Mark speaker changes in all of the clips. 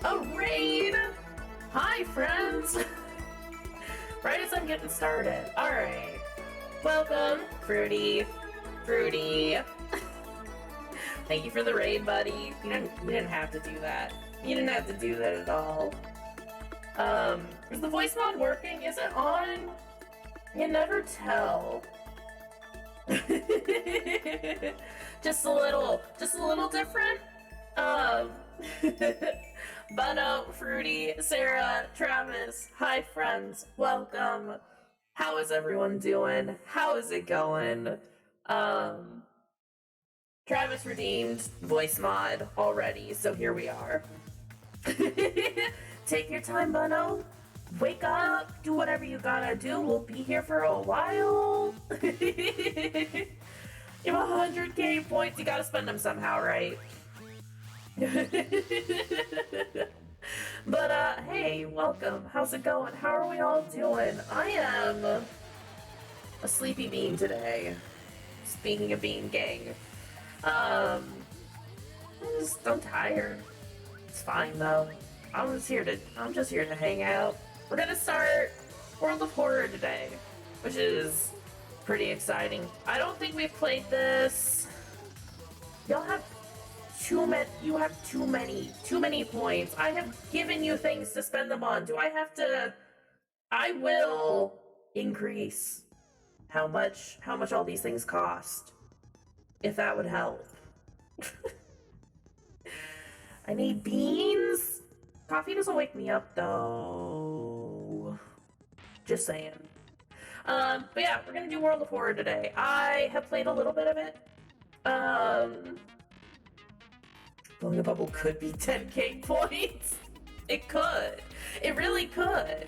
Speaker 1: A raid! Hi, friends! Right as I'm getting started. Alright. Welcome, Fruity. Fruity. Thank you for the raid, buddy. You didn't have to do that. You didn't have to do that at all. Is the voice mod working? Is it on? You never tell. just a little different. Bono, Fruity, Sarah, Travis, hi friends, welcome. How is everyone doing? How is it going? Travis redeemed voice mod already, so here we are. Take your time, Bono. Wake up, do whatever you gotta do. We'll be here for a while. You have 100k points, you gotta spend them somehow, right? But, hey, welcome. How's it going? How are we all doing? I am a sleepy bean today. Speaking of bean gang. I'm tired. It's fine, though. I'm just here to hang out. We're gonna start World of Horror today, which is pretty exciting. I don't think we've played this. Y'all have too many points. I have given you things to spend them on. Do I have to? I will increase how much all these things cost, if that would help. I need beans. Coffee doesn't wake me up though. Just saying. But yeah, we're gonna do World of Horror today. I have played a little bit of it. Blowing a bubble could be 10k points. It could. It really could.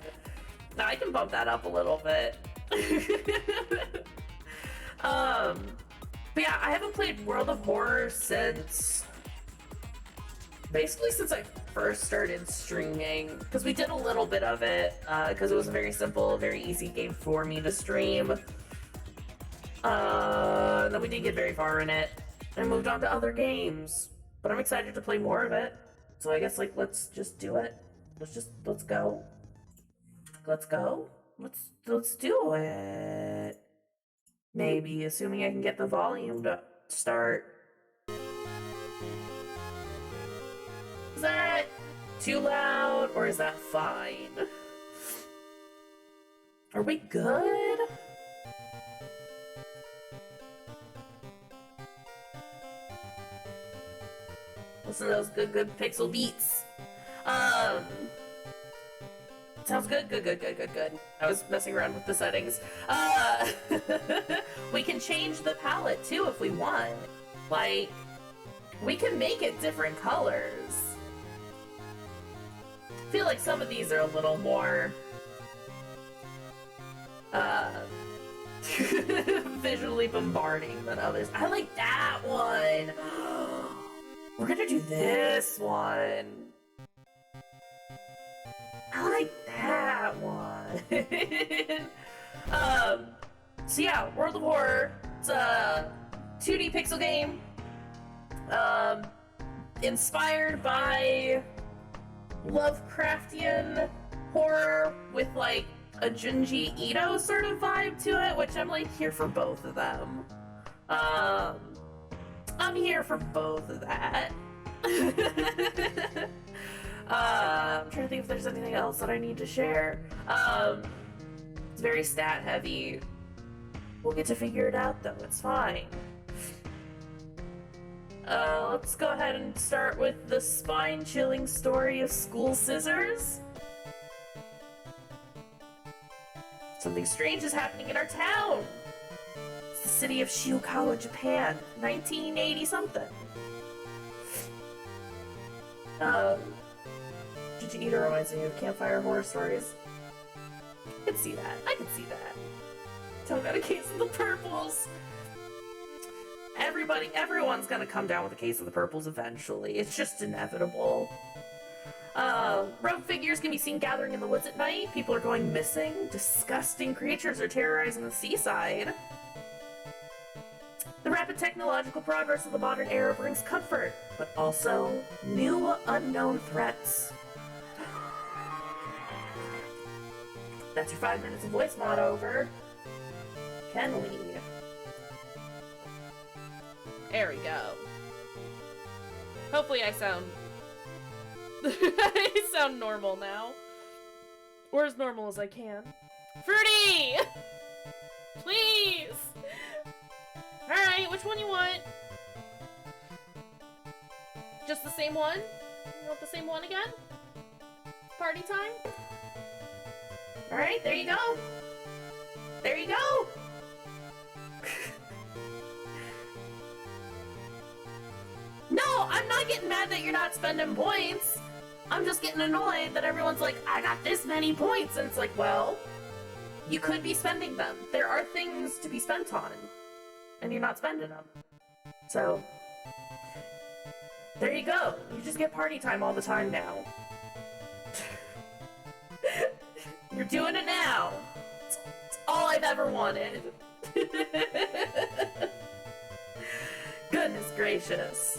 Speaker 1: Now I can bump that up a little bit. But yeah, I haven't played World of Horror since I first started streaming, because we did a little bit of it, because it was a very simple, very easy game for me to stream. Then we didn't get very far in it, and moved on to other games. But I'm excited to play more of it, so I guess, let's just do it. Let's go. Let's go? Let's do it. Maybe, assuming I can get the volume to start. Is that too loud, or is that fine? Are we good? Listen to those good pixel beats. Sounds good. Good. I was messing around with the settings. We can change the palette too if we want. We can make it different colors. I feel like some of these are a little more visually bombarding than others. I like that one. We're gonna do this one. I like that one. So yeah, World of Horror. It's a 2D pixel game. Inspired by Lovecraftian horror with a Junji Ito sort of vibe to it, which I'm here for both of them. I'm here for both of that. I'm trying to think if there's anything else that I need to share. It's very stat heavy. We'll get to figure it out though, it's fine. Let's go ahead and start with the spine-chilling story of School Scissors. Something strange is happening in our town. It's the city of Shiukawa, Japan, 1980-something. Junji Ito reminds me of campfire horror stories. I can see that. Tell me about a case of the purples. Everyone's gonna come down with a case of the purples eventually. It's just inevitable. Rogue figures can be seen gathering in the woods at night. People are going missing. Disgusting creatures are terrorizing the seaside. The rapid technological progress of the modern era brings comfort, but also new unknown threats. That's your 5 minutes of voice mod over. Can we?
Speaker 2: There we go. Hopefully I sound... I sound normal now. Or as normal as I can. Fruity! Please! Alright, which one you want? Just the same one? You want the same one again? Party time?
Speaker 1: Alright, there you go. There you go! No, I'm not getting mad that you're not spending points. I'm just getting annoyed that everyone's like, I got this many points. And it's like, well, you could be spending them. There are things to be spent on. And you're not spending them. So, there you go. You just get party time all the time now. You're doing it now. It's all I've ever wanted. Goodness gracious.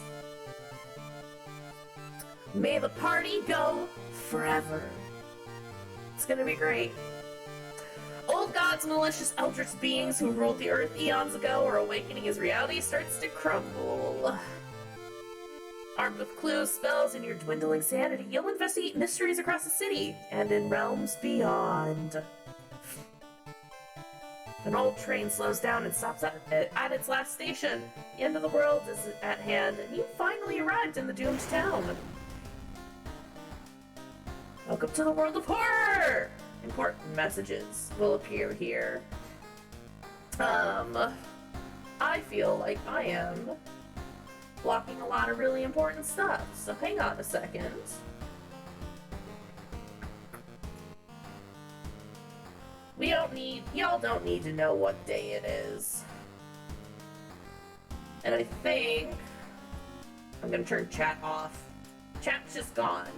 Speaker 1: May the party go forever. It's gonna be great. Old gods, malicious eldritch beings who ruled the earth eons ago are awakening as reality starts to crumble. Armed with clues, spells, and your dwindling sanity, you'll investigate mysteries across the city and in realms beyond. An old train slows down and stops at its last station. The end of the world is at hand, and you finally arrived in the doomed town. Welcome to the world of horror! Important messages will appear here. I feel like I am blocking a lot of really important stuff, so hang on a second. Y'all don't need to know what day it is. And I think I'm gonna turn chat off. Chat's just gone.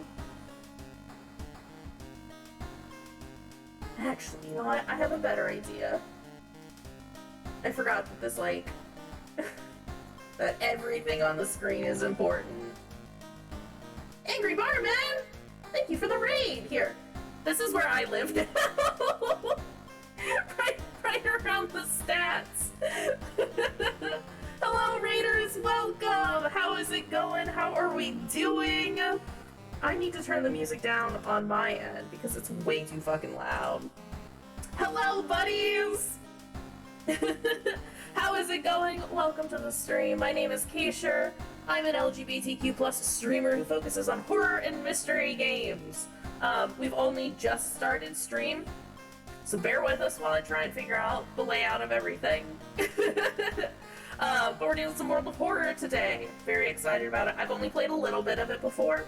Speaker 1: Actually, you know what? I have a better idea. I forgot that this, like, that everything on the screen is important. Angry Barman! Thank you for the raid! Here, this is where I live now. right around the stats. Hello, raiders! Welcome! How is it going? How are we doing? I need to turn the music down on my end because it's way too fucking loud. Hello, buddies! How is it going? Welcome to the stream. My name is Kayshurrr. I'm an LGBTQ+ streamer who focuses on horror and mystery games. We've only just started stream, so bear with us while I try and figure out the layout of everything. But we're doing some World of Horror today. Very excited about it. I've only played a little bit of it before.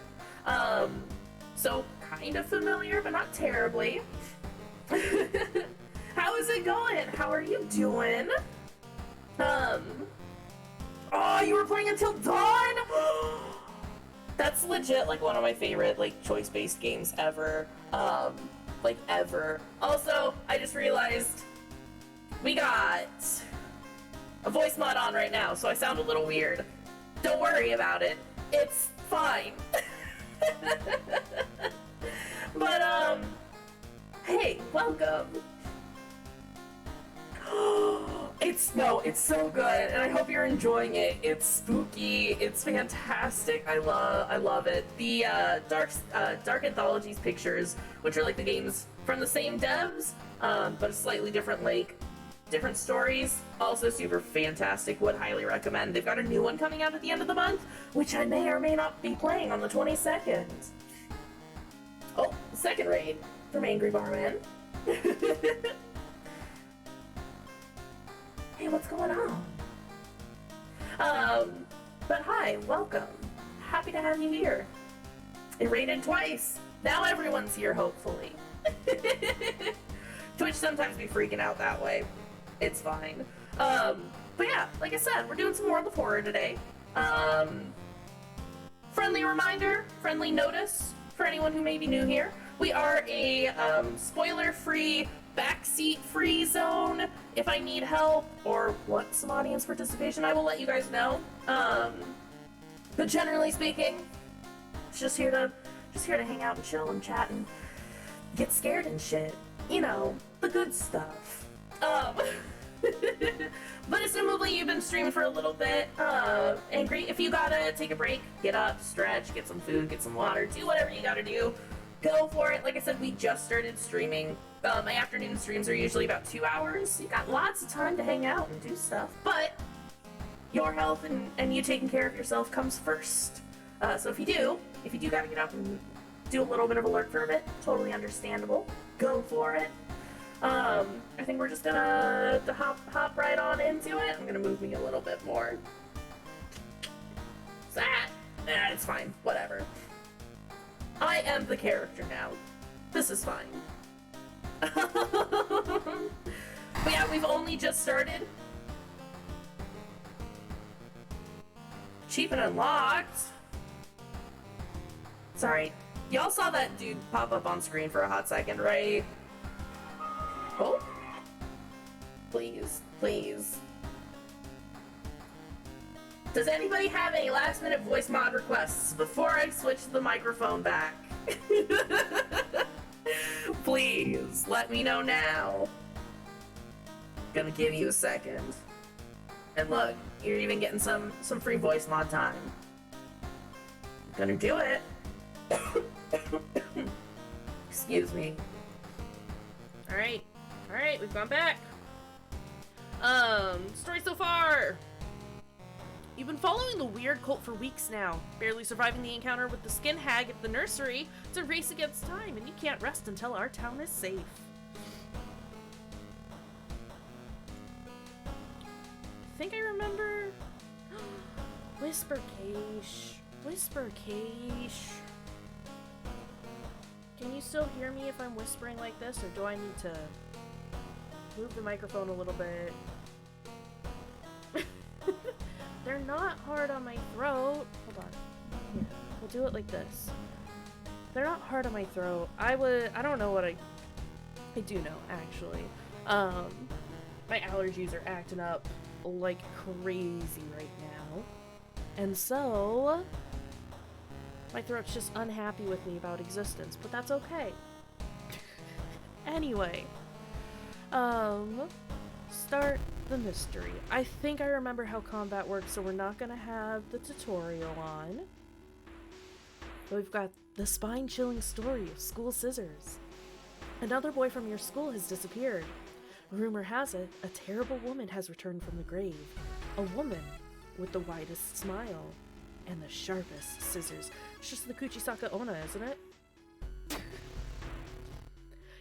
Speaker 1: So kind of familiar, but not terribly. How is it going? How are you doing? Oh, you were playing Until Dawn? That's legit, like, one of my favorite, like, choice-based games ever. Like, ever. Also, I just realized we got a voice mod on right now, so I sound a little weird. Don't worry about it. It's fine. But, hey, welcome. It's so good, and I hope you're enjoying it. It's spooky, it's fantastic, I love it. The, Dark Anthologies pictures, which are like the games from the same devs, but slightly different, like, different stories, also super fantastic, would highly recommend. They've got a new one coming out at the end of the month, which I may or may not be playing on the 22nd. Oh, second raid from Angry Barman. Hey, what's going on? But hi, welcome. Happy to have you here. It raided twice. Now everyone's here, hopefully. Twitch sometimes be freaking out that way. It's fine. But yeah, like I said, we're doing some World of Horror today. Friendly reminder, friendly notice for anyone who may be new here. We are a spoiler-free, backseat-free zone. If I need help or want some audience participation, I will let you guys know. But generally speaking, it's just here to hang out and chill and chat and get scared and shit. you know, the good stuff. But assumably you've been streaming for a little bit, and great. If you gotta take a break, get up, stretch, get some food, get some water, do whatever you gotta do. Go for it. Like I said, we just started streaming. My afternoon streams are usually about 2 hours. So you got lots of time to hang out and do stuff. But your health and you taking care of yourself comes first. So if you do gotta get up and do a little bit of alert for a bit, totally understandable. Go for it. I think we're just gonna hop right on into it. I'm gonna move me a little bit more. It's fine. Whatever. I am the character now. This is fine. But yeah, we've only just started. Achievement unlocked. Sorry. Y'all saw that dude pop up on screen for a hot second, right? Oh. Please, please. Does anybody have any last minute voice mod requests before I switch the microphone back? Please, let me know now. Gonna give you a second. And look, you're even getting some free voice mod time. Gonna do it. Excuse me.
Speaker 2: Alright, we've gone back. Story so far. You've been following the weird cult for weeks now, barely surviving the encounter with the skin hag at the nursery. It's a race against time, and you can't rest until our town is safe. I think I remember... Whisper Kayshurrr. Whisper Kayshurrr. Can you still hear me if I'm whispering like this, or do I need to move the microphone a little bit? They're not hard on my throat. Hold on. Here, we'll do it like this. They're not hard on my throat. I don't know what I do know, actually. My allergies are acting up like crazy right now. And so, my throat's just unhappy with me about existence, but that's okay. Anyway, start the mystery. I think I remember how combat works, so we're not gonna have the tutorial on. But we've got the spine-chilling story of school scissors. Another boy from your school has disappeared. Rumor has it, a terrible woman has returned from the grave. A woman with the widest smile and the sharpest scissors. It's just the Kuchisaka Onna, isn't it?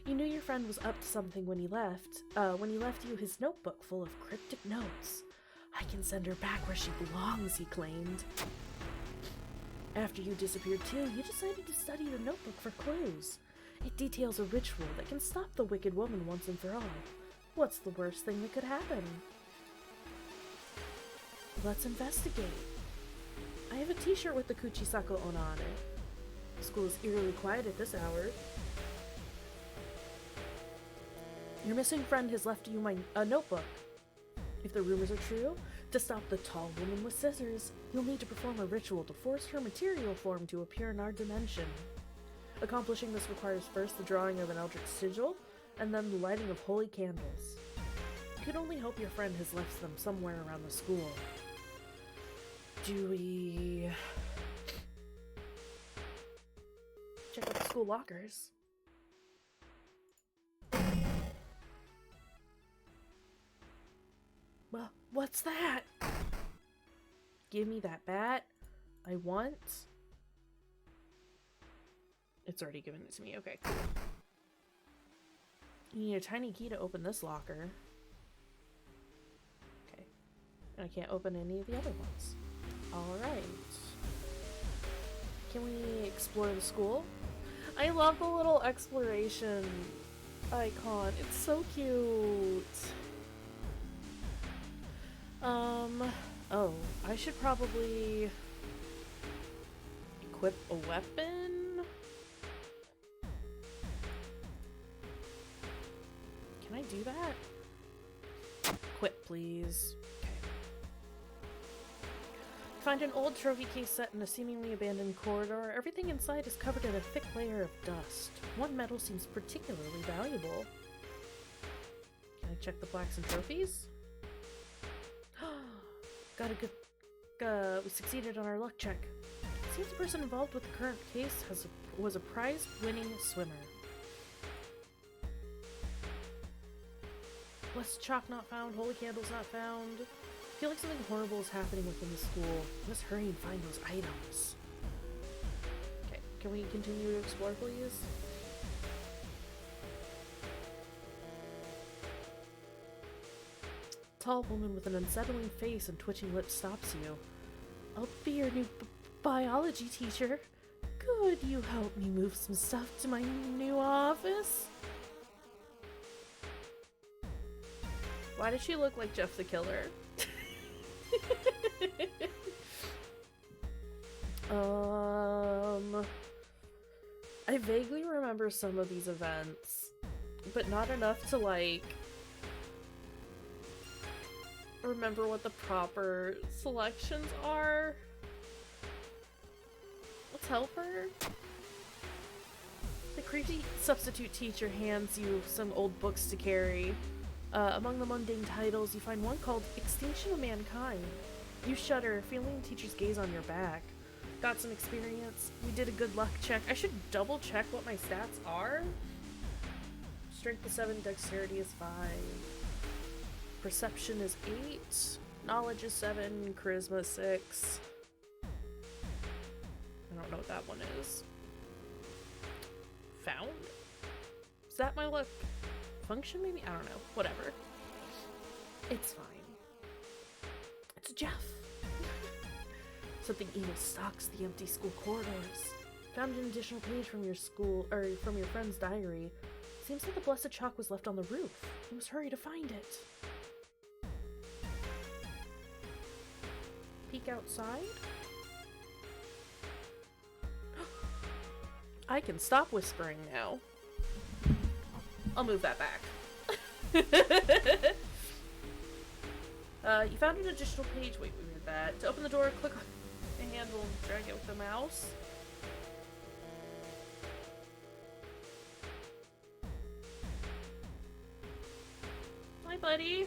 Speaker 2: You knew your friend was up to something when he left you his notebook full of cryptic notes. I can send her back where she belongs, he claimed. After you disappeared too, you decided to study the notebook for clues. It details a ritual that can stop the wicked woman once and for all. What's the worst thing that could happen? Let's investigate. I have a t-shirt with the Kuchisaka Onna on it. School is eerily quiet at this hour. Your missing friend has left you a notebook. If the rumors are true, to stop the tall woman with scissors, you'll need to perform a ritual to force her material form to appear in our dimension. Accomplishing this requires first the drawing of an eldritch sigil, and then the lighting of holy candles. You can only hope your friend has left them somewhere around the school. Do we... check out the school lockers? Well, what's that? Give me that bat. I want... It's already given it to me. Okay, cool. You need a tiny key to open this locker. Okay. And I can't open any of the other ones. Alright. Can we explore the school? I love the little exploration icon. It's so cute. Oh, I should probably equip a weapon? Can I do that? Equip, please. Okay. Find an old trophy case set in a seemingly abandoned corridor. Everything inside is covered in a thick layer of dust. One metal seems particularly valuable. check the plaques and trophies. Got a good... we succeeded on our luck check. Seems the person involved with the current case was a prize-winning swimmer. Blessed chalk not found, holy candles not found. I feel like something horrible is happening within the school. Let's hurry and find those items. Okay, can we continue to explore, please? Tall woman with an unsettling face and twitching lips stops you. I'll be your new biology teacher. Could you help me move some stuff to my new office? Why does she look like Jeff the Killer? I vaguely remember some of these events, but not enough to, like, remember what the proper selections are. Let's help her. The creepy substitute teacher hands you some old books to carry. Among the mundane titles, you find one called Extinction of Mankind. You shudder, feeling the teacher's gaze on your back. Got some experience. We did a good luck check. I should double check what my stats are. Strength is 7, dexterity is 5. Perception is 8. Knowledge is 7, charisma is 6. I don't know what that one is. Found? Is that my luck function, maybe? I don't know. Whatever. It's fine. It's Jeff. Something evil stalks the empty school corridors. Found an additional page from your from your friend's diary. Seems like the blessed chalk was left on the roof. You must hurry to find it. Peek outside. I can stop whispering now. I'll move that back. You found an additional page. Wait, we read that. To open the door, click on the handle and drag it with the mouse. Hi, buddy.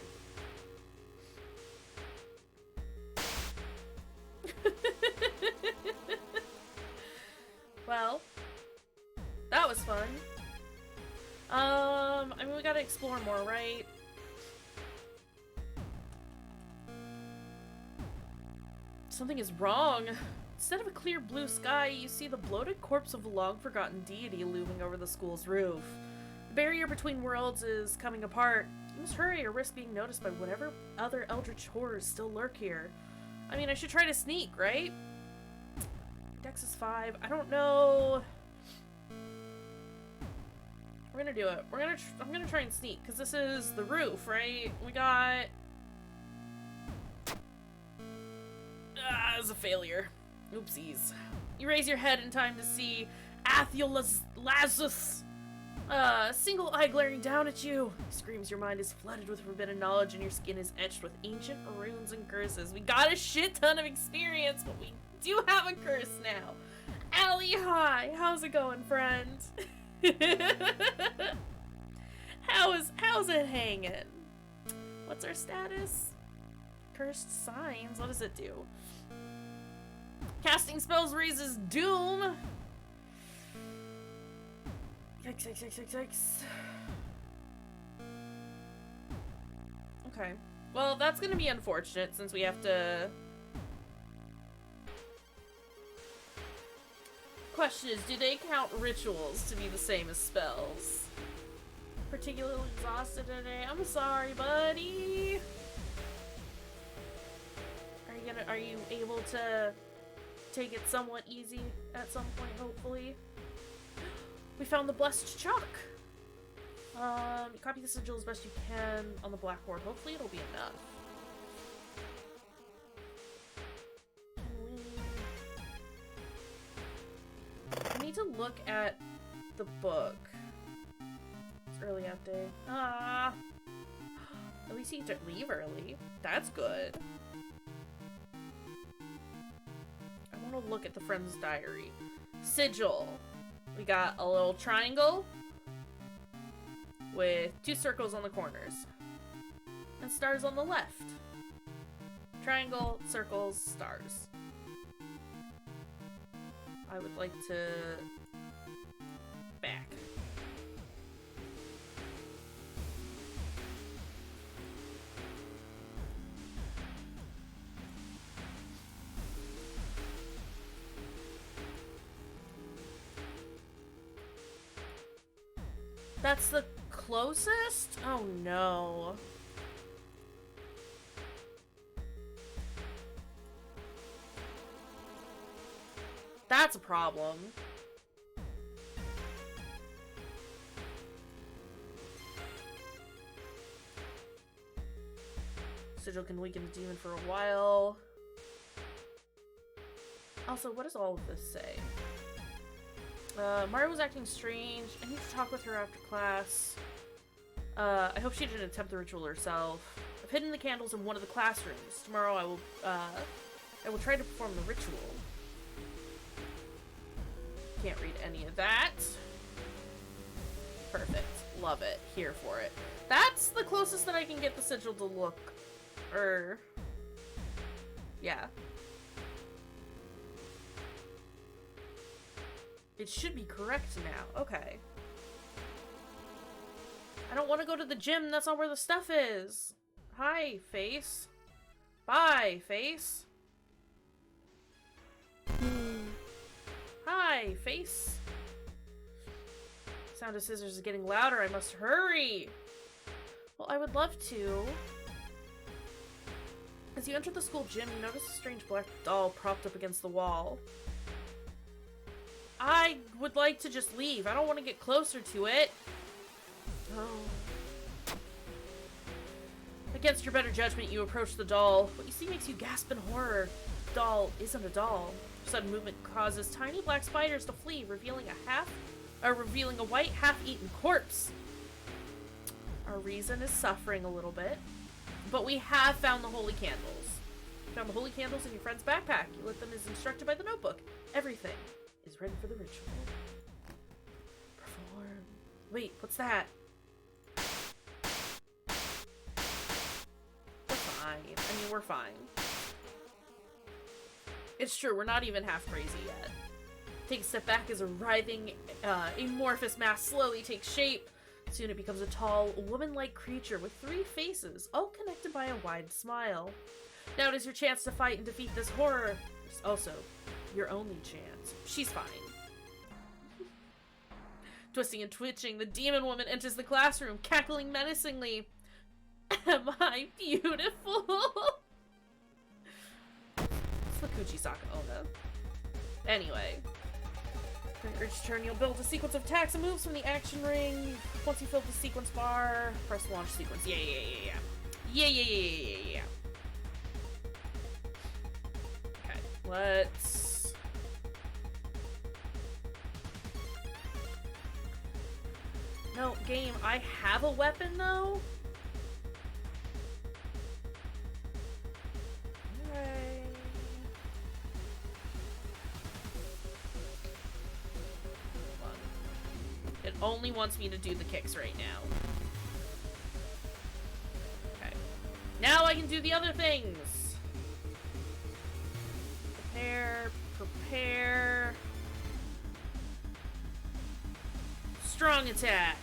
Speaker 2: Well, that was fun. I mean, we gotta explore more, right? Something is wrong. Instead of a clear blue sky, you see the bloated corpse of a long-forgotten deity looming over the school's roof. The barrier between worlds is coming apart. You must hurry or risk being noticed by whatever other eldritch horrors still lurk here. I mean, I should try to sneak, right? Dex is 5. I don't know. We're gonna do it. I'm gonna try and sneak, because this is the roof, right? We got... it's a failure. Oopsies. You raise your head in time to see Atheolazus, single eye glaring down at you. He screams, your mind is flooded with forbidden knowledge and your skin is etched with ancient runes and curses. We got a shit ton of experience, but we do have a curse now. Allie, hi. How's it going, friend? How's it hanging? What's our status? Cursed signs. What does it do? Casting spells raises doom. Yikes, yikes, yikes, yikes, yikes. Okay. Well, that's gonna be unfortunate since we have to... Question is, do they count rituals to be the same as spells? Particularly exhausted today. I'm sorry, buddy. Are you able to take it somewhat easy at some point, hopefully? We found the blessed chalk. You copy the sigil as best you can on the blackboard. Hopefully it'll be enough. I need to look at the book. It's early out day. At least you get to leave early. That's good. I want to look at the friend's diary. Sigil. We got a little triangle with 2 circles on the corners. stars on the left. Triangle, circles, stars. I would like to... back. That's the closest? Oh no. That's a problem. Sigil can weaken the demon for a while. Also, what does all of this say? Mario was acting strange. I need to talk with her after class. I hope she didn't attempt the ritual herself. I've hidden the candles in one of the classrooms. Tomorrow I will try to perform the ritual. Can't read any of that. Perfect. Love it. Here for it. That's the closest that I can get the sigil to look. Yeah. It should be correct now. Okay. I don't want to go to the gym. That's not where the stuff is. Hi, face. Bye, face. Hi, face. Sound of scissors is getting louder. I must hurry. Well, I would love to. As you enter the school gym, you notice a strange black doll propped up against the wall. I would like to just leave. I don't want to get closer to it. Oh. Against your better judgment, you approach the doll. What you see makes you gasp in horror. The doll isn't a doll. Sudden movement causes tiny black spiders to flee, revealing a white, half-eaten corpse. Our reason is suffering a little bit, but we have found the holy candles. You found the holy candles in your friend's backpack. You lit them as instructed by the notebook. Everything is ready for the ritual. Perform. Wait, what's that? We're fine. I mean, we're fine. It's true, we're not even half crazy yet. Take a step back as a writhing, amorphous mass slowly takes shape. Soon it becomes a tall, woman-like creature with 3 faces, all connected by a wide smile. Now it is your chance to fight and defeat this horror. It's also your only chance. She's fine. Twisting and twitching, the demon woman enters the classroom, cackling menacingly. Am I beautiful? It's the Kuchisaka Onna. Anyway. During urge turn, you'll build a sequence of attacks and moves from the action ring. Once you fill the sequence bar, press launch sequence. Yeah. Okay, let's... No, game, I have a weapon, though? Alright. It only wants me to do the kicks right now. Okay. Now I can do the other things! Prepare. Strong attack.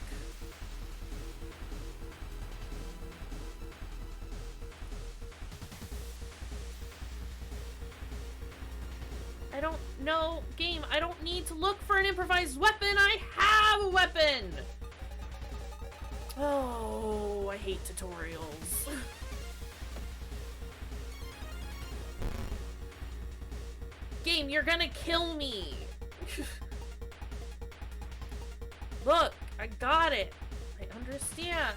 Speaker 2: I don't know, game, I don't need to look for an improvised weapon. I have a weapon. Oh, I hate tutorials. Game, you're gonna kill me. Look, I got it. I understand.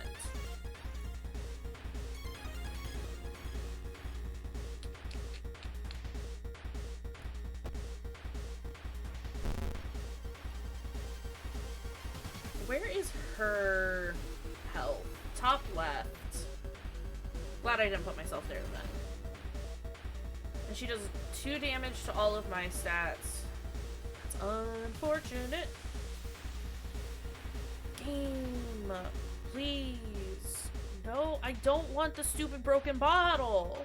Speaker 2: Where is her health? Top left. Glad I didn't put myself there then. And she does 2 damage to all of my stats. That's unfortunate. Game, please No, I don't want the stupid broken bottle.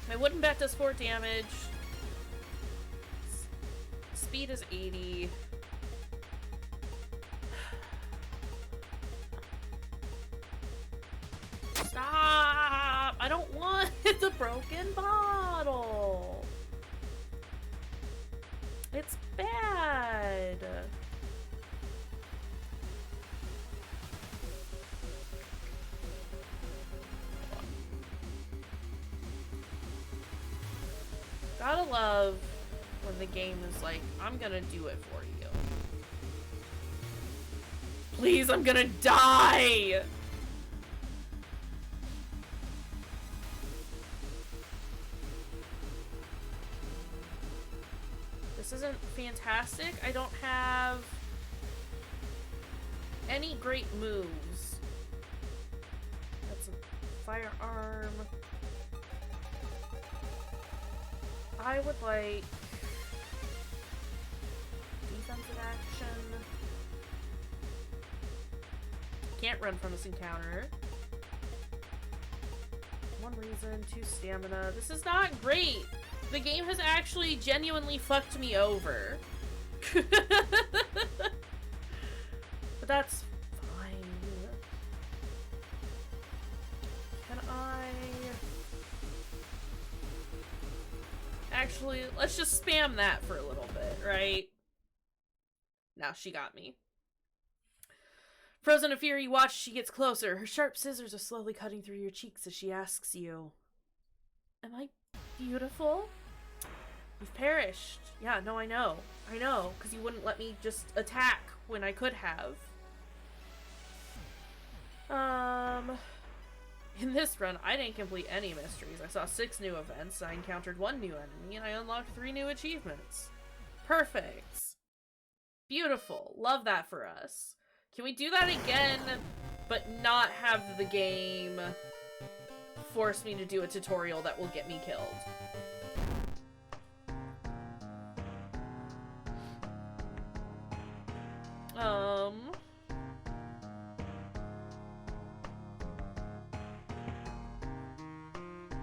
Speaker 2: My wooden bat does 4 damage. Speed is 80. Stop! I don't want the broken bottle. It's bad. Gotta love when the game is like, I'm gonna do it for you. Please, I'm gonna die! This isn't fantastic. I don't have any great moves. That's a firearm. I would like defensive action. Can't run from this encounter. 1 reason, 2 stamina. This is not great. The game has actually genuinely fucked me over. But that's fine. Can I... Actually, let's just spam that for a little bit, right? Now she got me. Frozen in fury, you watch as she gets closer. Her sharp scissors are slowly cutting through your cheeks as she asks you, am I beautiful? You've perished. Yeah, no, I know. I know, because you wouldn't let me just attack when I could have. In this run, I didn't complete any mysteries. I saw 6 new events, I encountered 1 new enemy, and I unlocked 3 new achievements. Perfect. Beautiful. Love that for us. Can we do that again, but not have the game force me to do a tutorial that will get me killed?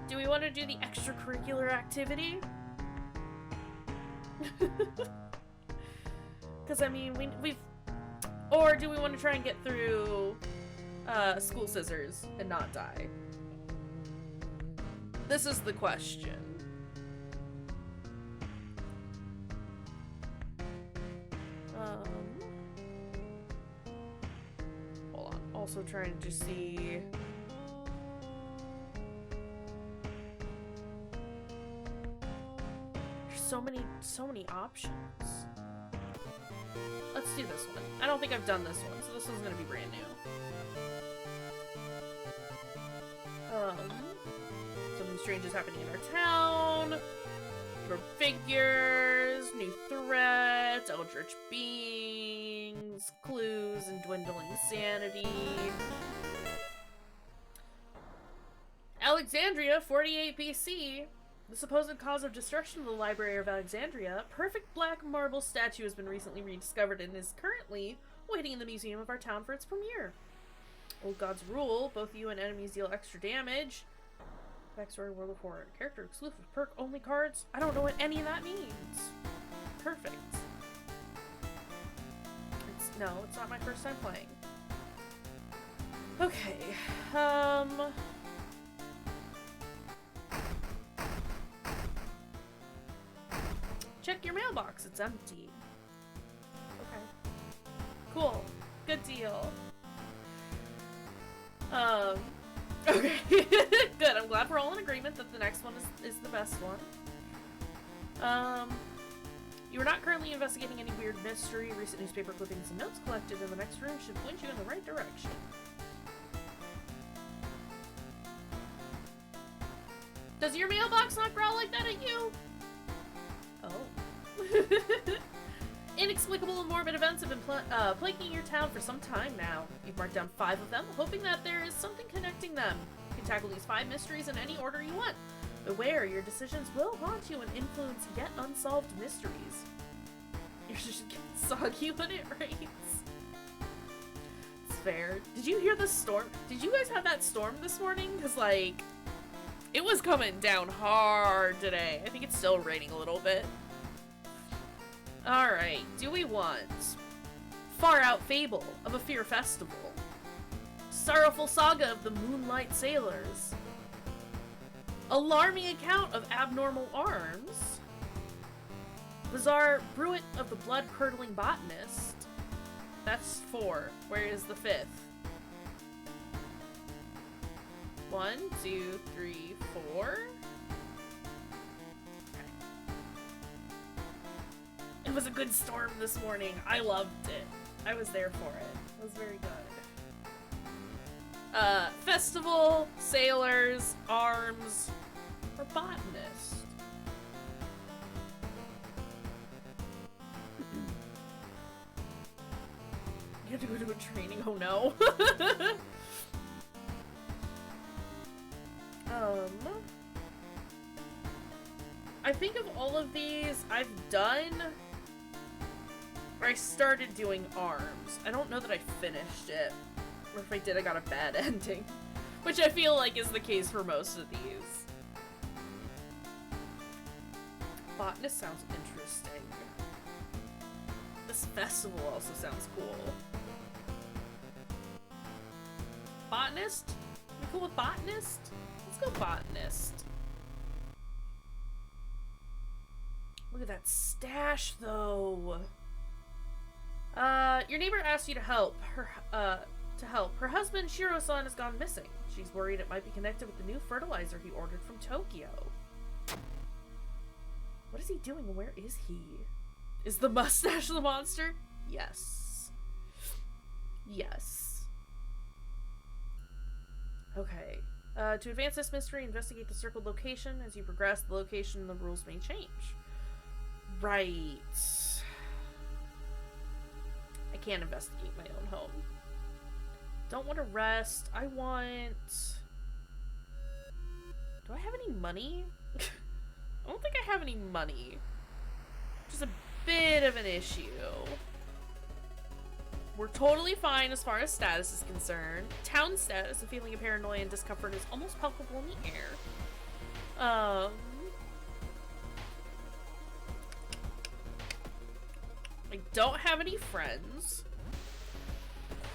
Speaker 2: Do we want to do the extracurricular activity? Because, I mean, we've... Or do we want to try and get through school scissors and not die? This is the question. Hold on. Also trying to see... There's so many options. Let's do this one. I don't think I've done this one, so this one's gonna be brand new. Something strange is happening in our town. More figures, new threats, eldritch beings, clues, and dwindling sanity. Alexandria, 48 BC. The supposed cause of destruction of the Library of Alexandria, a perfect black marble statue has been recently rediscovered and is currently waiting in the museum of our town for its premiere. Old Gods rule, both you and enemies deal extra damage. Backstory World of Horror. Character exclusive perk only cards? I don't know what any of that means. Perfect. No, it's not my first time playing. Okay, check your mailbox, it's empty. Okay. Cool. Good deal. Okay. Good, I'm glad we're all in agreement that the next one is the best one. You are not currently investigating any weird mystery. Recent newspaper clippings and notes collected in the next room should point you in the right direction. Does your mailbox not growl like that at you? Oh. Inexplicable and morbid events have been plaguing your town for some time now. You've marked down 5 of them, hoping that there is something connecting them. You can tackle these 5 mysteries in any order you want. Beware, your decisions will haunt you and influence yet unsolved mysteries. should get soggy when it rains. It's fair. Did you hear the storm? Did you guys have that storm this morning? Because, like, it was coming down hard today. I think it's still raining a little bit. Alright, do we want Far Out Fable of a Fear Festival? Sorrowful Saga of the Moonlight Sailors? Alarming Account of Abnormal Arms? Bizarre Bruit of the Blood-Curdling Botanist? That's 4. Where is the 5th? 1, 2, 3, 4? It was a good storm this morning. I loved it. I was there for it. It was very good. Festival, sailors, arms, or botanist? You have to go to a training? Oh no. I think of all of these I've done, or I started doing arms. I don't know that I finished it, or if I did I got a bad ending, which I feel like is the case for most of these. Botanist sounds interesting. This festival also sounds cool. Botanist? We cool with botanist? Let's go botanist. Look at that stash, though. Your neighbor asked you to help. Her husband, Shiro-san, has gone missing. She's worried it might be connected with the new fertilizer he ordered from Tokyo. What is he doing and where is he? Is the mustache the monster? Yes. Yes. Okay. To advance this mystery, investigate the circled location. As you progress, the location and the rules may change. Right. I can't investigate my own home. Don't want to rest. I want... Do I have any money? I don't think I have any money. Which is a bit of an issue. We're totally fine as far as status is concerned. Town status, a feeling of paranoia and discomfort is almost palpable in the air. I don't have any friends.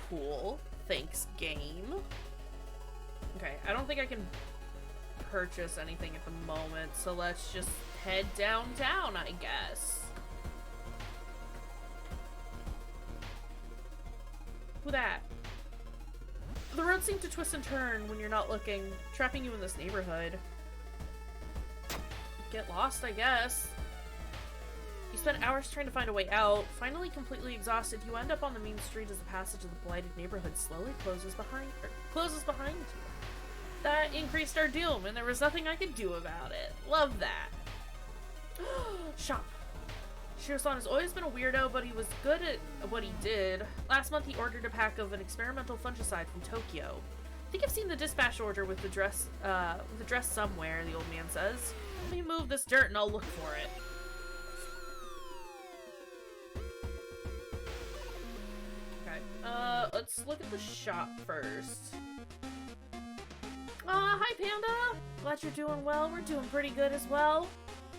Speaker 2: Cool. Thanks, game. Okay, I don't think I can purchase anything at the moment, so let's just head downtown, I guess. Who that? The road seems to twist and turn when you're not looking, trapping you in this neighborhood. Get lost, I guess. You spend hours trying to find a way out. Finally completely exhausted, you end up on the main street as the passage of the blighted neighborhood slowly closes behind you. That increased our doom, and there was nothing I could do about it. Love that. Shop. Shiro-san has always been a weirdo, but he was good at what he did. Last month he ordered a pack of an experimental fungicide from Tokyo. I think I've seen the dispatch order with the dress somewhere, the old man says. Let me move this dirt and I'll look for it. Okay, let's look at the shop first. Hi Panda! Glad you're doing well. We're doing pretty good as well.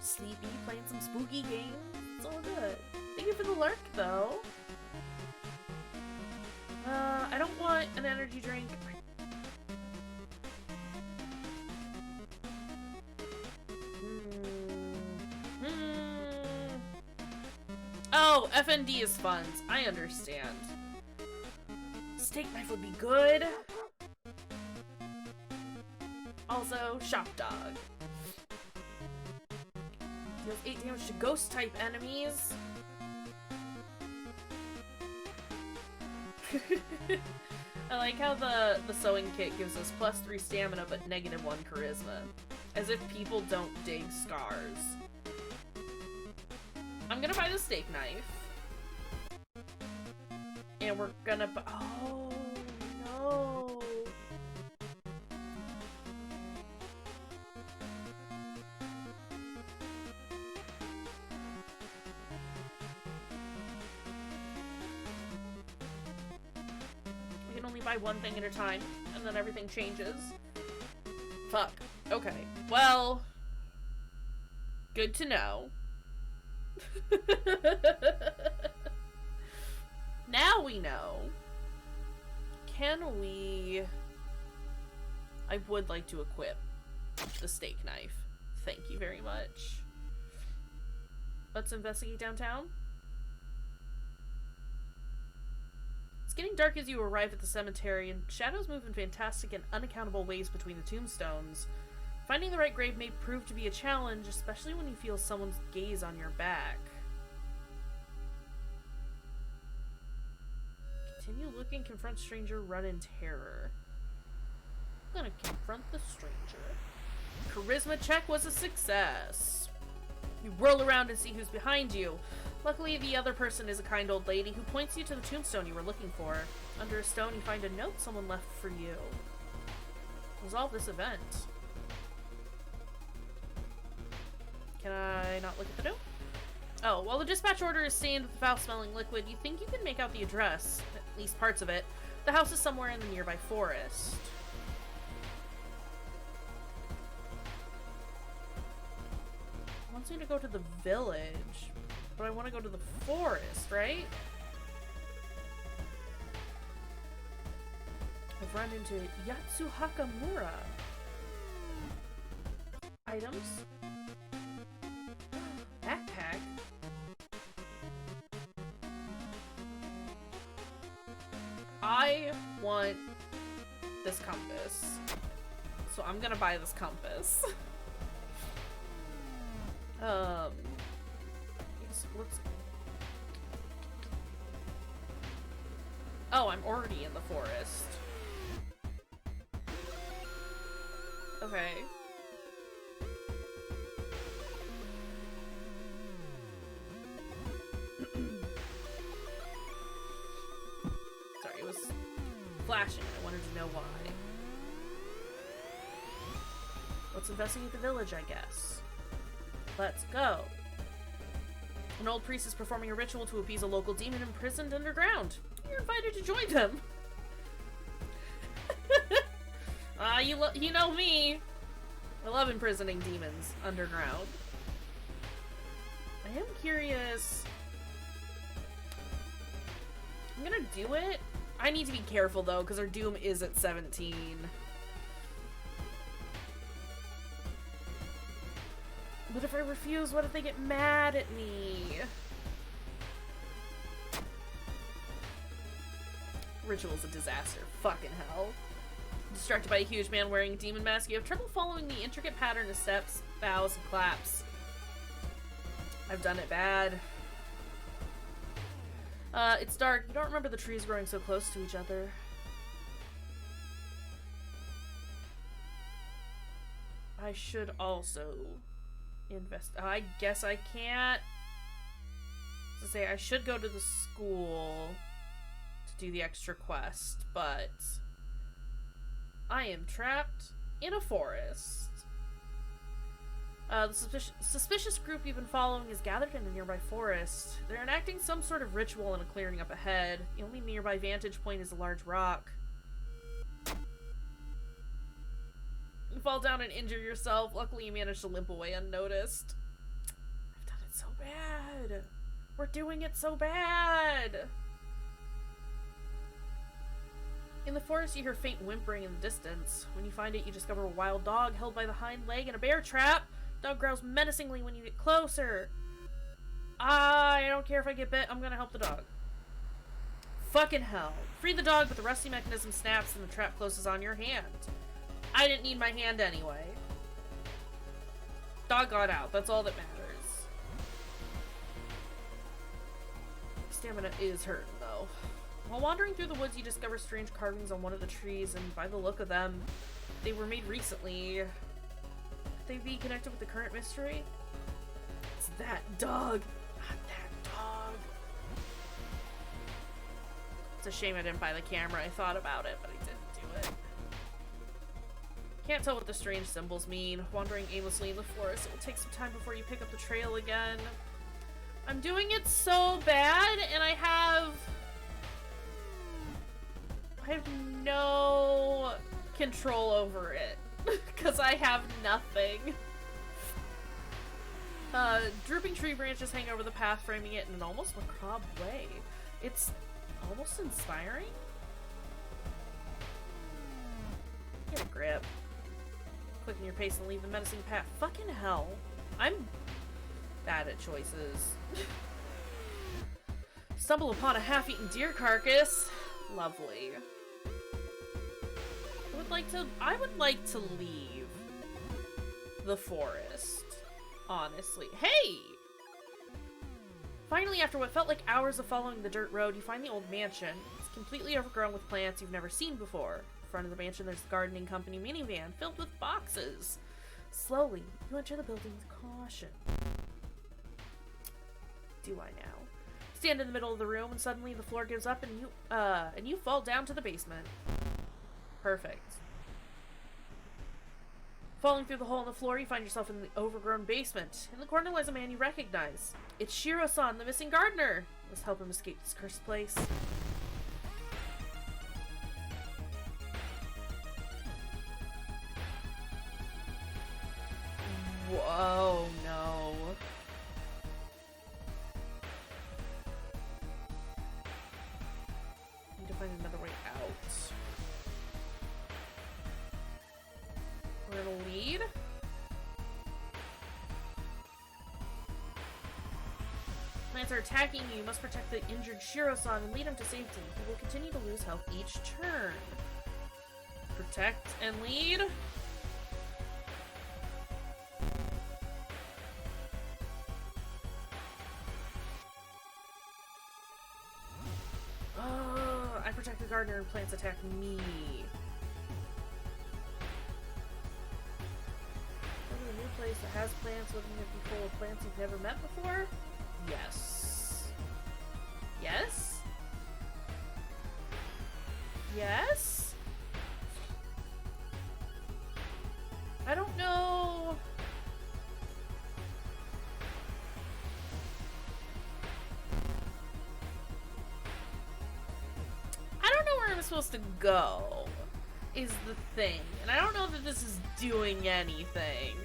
Speaker 2: Sleepy, playing some spooky games. It's all good. Thank you for the lurk, though. I don't want an energy drink. Oh, FND is funds. I understand. Steak knife would be good. Also, shop dog. Deals 8 damage to ghost-type enemies. I like how the sewing kit gives us +3 stamina but -1 charisma. As if people don't dig scars. I'm gonna buy the steak knife. And we're gonna buy- oh, no. can only buy one thing at a time, and then everything changes. Fuck. Okay. Well, good to know. Now we know. Can we... I would like to equip the steak knife. Thank you very much. Let's investigate downtown. It's getting dark as you arrive at the cemetery, and shadows move in fantastic and unaccountable ways between the tombstones. Finding the right grave may prove to be a challenge, especially when you feel someone's gaze on your back. Continue looking, confront stranger, run in terror. I'm gonna confront the stranger. Charisma check was a success. You whirl around and see who's behind you. Luckily, the other person is a kind old lady who points you to the tombstone you were looking for. Under a stone, you find a note someone left for you. Resolve this event. Can I not look at the note? Oh, while the dispatch order is stained with foul-smelling liquid, you think you can make out the address, at least parts of it. The house is somewhere in the nearby forest. It wants me to go to the village, but I want to go to the forest, right? I've run into Yatsuhakamura. Items. Backpack. I want this compass. So I'm gonna buy this compass. Let's... Oh, I'm already in the forest. Okay. Sorry, it was flashing. I wanted to know why. Let's investigate the village, I guess. Let's go. An old priest is performing a ritual to appease a local demon imprisoned underground. You're invited to join them. You know me. I love imprisoning demons underground. I am curious. I'm gonna do it. I need to be careful though, because our doom is at 17. But if I refuse, what if they get mad at me? Ritual's a disaster. Fucking hell. Distracted by a huge man wearing a demon mask, you have trouble following the intricate pattern of steps, bows, and claps. I've done it bad. It's dark. You don't remember the trees growing so close to each other. I should also invest. I guess I can't. To say I should go to the school to do the extra quest, but I am trapped in a forest. The suspicious group you've been following is gathered in a nearby forest. They're enacting some sort of ritual in a clearing up ahead. The only nearby vantage point is a large rock. You fall down and injure yourself. Luckily, you manage to limp away unnoticed. I've done it so bad. We're doing it so bad. In the forest, you hear faint whimpering in the distance. When you find it, you discover a wild dog held by the hind leg in a bear trap. Dog growls menacingly when you get closer. I don't care if I get bit. I'm gonna help the dog. Fucking hell. Free the dog, but the rusty mechanism snaps and the trap closes on your hand. I didn't need my hand anyway. Dog got out. That's all that matters. Stamina is hurting, though. While wandering through the woods, you discover strange carvings on one of the trees, and by the look of them, they were made recently. Could they be connected with the current mystery? It's that dog! Not that dog! It's a shame I didn't buy the camera. I thought about it, but I didn't do it. Can't tell what the strange symbols mean. Wandering aimlessly in the forest, it will take some time before you pick up the trail again. I'm doing it so bad, and I have I have no control over it. Because I have nothing. Drooping tree branches hang over the path, framing it in an almost macabre way. It's almost inspiring. Get a grip. Quicken your pace and leave the menacing path. Fucking hell. I'm bad at choices. Stumble upon a half-eaten deer carcass. Lovely. I would like to leave the forest. Honestly. Hey! Finally, after what felt like hours of following the dirt road, you find the old mansion. It's completely overgrown with plants you've never seen before. In front of the mansion, there's the gardening company minivan filled with boxes. Slowly, you enter the building with caution. Do I now? Stand in the middle of the room, and suddenly the floor gives up, and you fall down to the basement. Perfect. Falling through the hole in the floor, you find yourself in the overgrown basement. In the corner lies a man you recognize. It's Shiro-san, the missing gardener. Let's help him escape this cursed place. Whoa, no. Need to find another way out. We're gonna lead. Plants are attacking you. You must protect the injured Shiro-san and lead him to safety. He will continue to lose health each turn. Protect and lead. I protect the gardener and plants attack me. A new place that has plants, looking at be full of plants you've never met before? Yes. Yes? Yes? I don't know. I don't know where I'm supposed to go, is the thing. And I don't know that this is doing anything.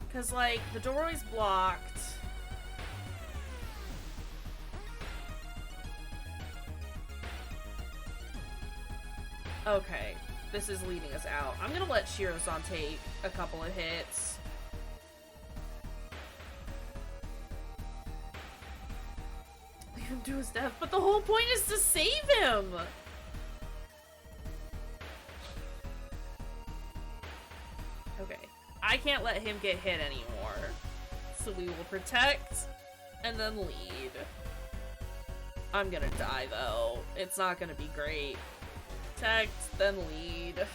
Speaker 2: Because, like, the doorway's blocked. Okay, this is leading us out. I'm gonna let Shiro-san take a couple of hits. Leave him to his death, but the whole point is to save him! Okay. I can't let him get hit anymore. So we will protect and then lead. I'm gonna die though. It's not gonna be great. Protect, then lead.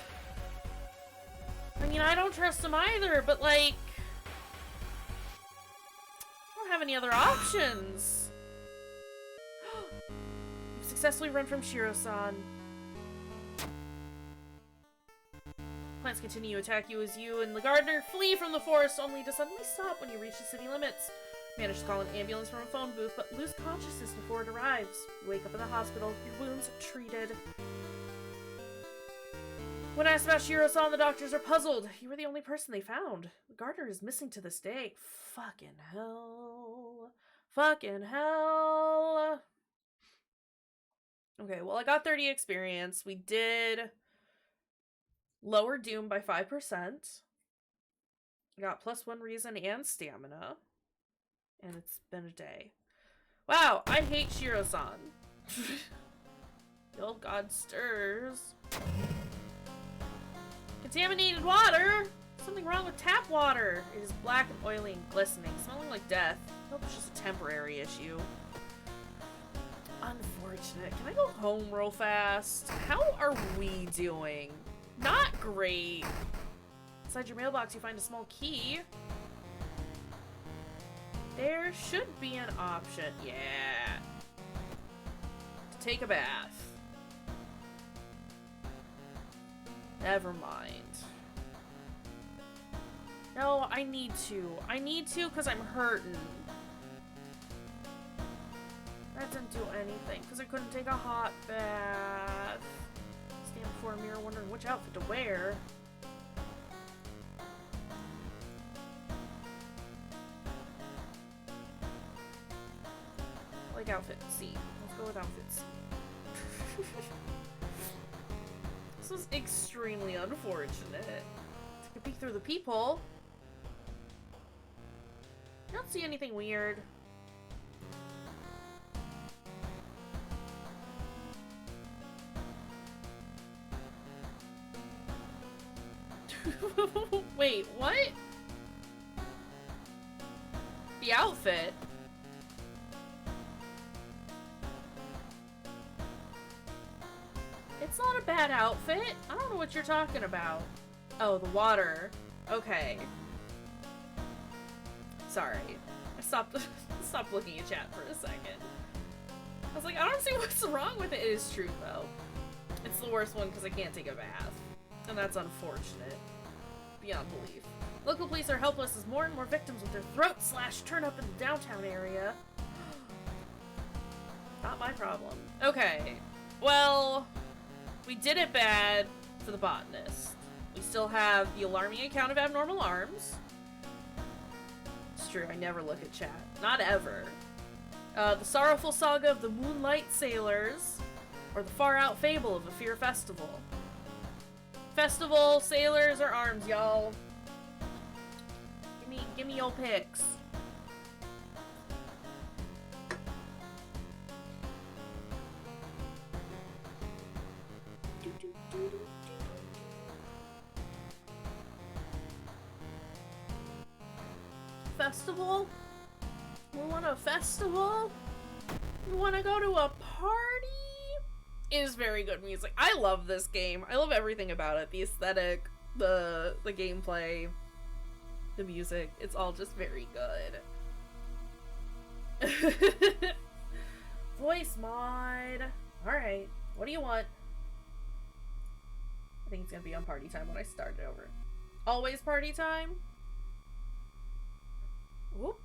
Speaker 2: I mean, I don't trust him either, but like... I don't have any other options. You've successfully run from Shiro-san. Plants continue to attack you as you and the gardener flee from the forest, only to suddenly stop when you reach the city limits. Manage to call an ambulance from a phone booth, but lose consciousness before it arrives. You wake up in the hospital, your wounds treated. When asked about Shiro-san, the doctors are puzzled. You were the only person they found. The gardener is missing to this day. Fucking hell. Fucking hell. Okay, well, I got 30 experience. We did lower Doom by 5%. Got +1 reason and stamina. And it's been a day. Wow, I hate Shiro-san. The old god stirs. Contaminated water? Something wrong with tap water. It is black and oily and glistening, smelling like death. I hope it's just a temporary issue. Unfortunate. Can I go home real fast? How are we doing? Not great. Inside your mailbox, you find a small key. There should be an option. Yeah. To take a bath. Never mind. No, I need to. I need to because I'm hurting. That couldn't do anything because I couldn't take a hot bath. Stand before a mirror wondering which outfit to wear. Like outfit C. Let's go with outfit C. This is extremely unfortunate. Take a peek through the peephole. I don't see anything weird. Wait, what? The outfit? It's not a bad outfit. I don't know what you're talking about. Oh, the water. Okay. Sorry. I stopped looking at chat for a second. I was like, I don't see what's wrong with it. It is true, though. It's the worst one because I can't take a bath. And that's unfortunate. Beyond belief. Local police are helpless as more and more victims with their throats slashed turn up in the downtown area. Not my problem. Okay. Well, we did it bad for the botanist. We still have the alarming account of abnormal arms. It's true, I never look at chat. Not ever. The sorrowful saga of the Moonlight Sailors, or the far-out fable of a Fear Festival. Festival, sailors, or arms, y'all. Give me your picks. Festival? We want a festival? We want to go to a party? It is very good music. I love this game. I love everything about it. The aesthetic, the gameplay, the music. It's all just very good. Voice mod. Alright. What do you want? I think it's gonna be on party time when I start it over. Always party time? Whoop.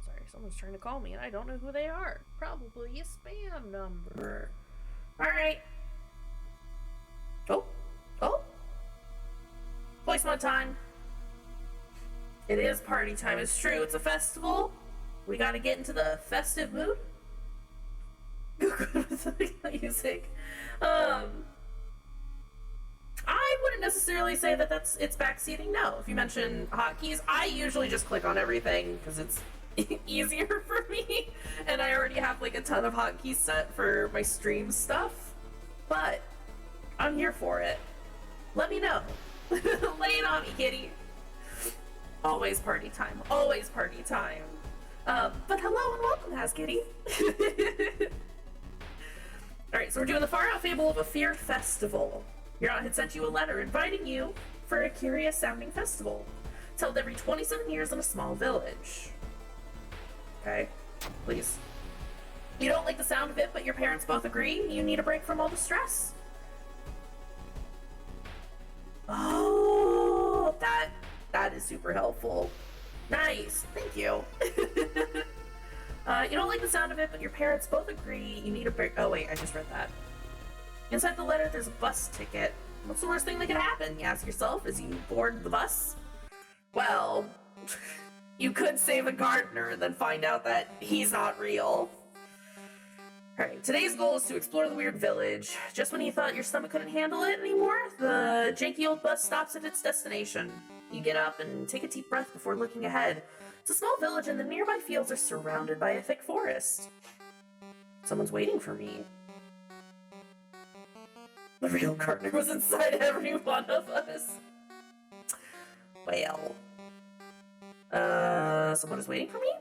Speaker 2: Sorry, someone's trying to call me and I don't know who they are. Probably a spam number. Alright. Oh. Voice mod time. It is party time. It's true. It's a festival. We gotta get into the festive mood. Go good with the music. I wouldn't necessarily say that it's backseating. No. If you mention hotkeys, I usually just click on everything because it's easier for me, and I already have like a ton of hotkeys set for my stream stuff. But I'm here for it. Let me know. Lay it on me, kitty. Always party time. Always party time. But hello and welcome, Kitty. Alright, so we're doing the Far Out Fable of a Fear Festival. Your aunt had sent you a letter inviting you for a curious sounding festival. It's held every 27 years in a small village. Okay, please. You don't like the sound of it, but your parents both agree you need a break from all the stress. Oh, that is super helpful. Nice, thank you. You don't like the sound of it, but your parents both agree you need a break. Oh wait, I just read that. Inside the letter, there's a bus ticket. What's the worst thing that could happen, you ask yourself, as you board the bus? Well, you could save a gardener and then find out that he's not real. Alright, today's goal is to explore the weird village. Just when you thought your stomach couldn't handle it anymore, the janky old bus stops at its destination. You get up and take a deep breath before looking ahead. It's a small village and the nearby fields are surrounded by a thick forest. Someone's waiting for me. The real gardener was inside every one of us. Well. Someone is waiting for me?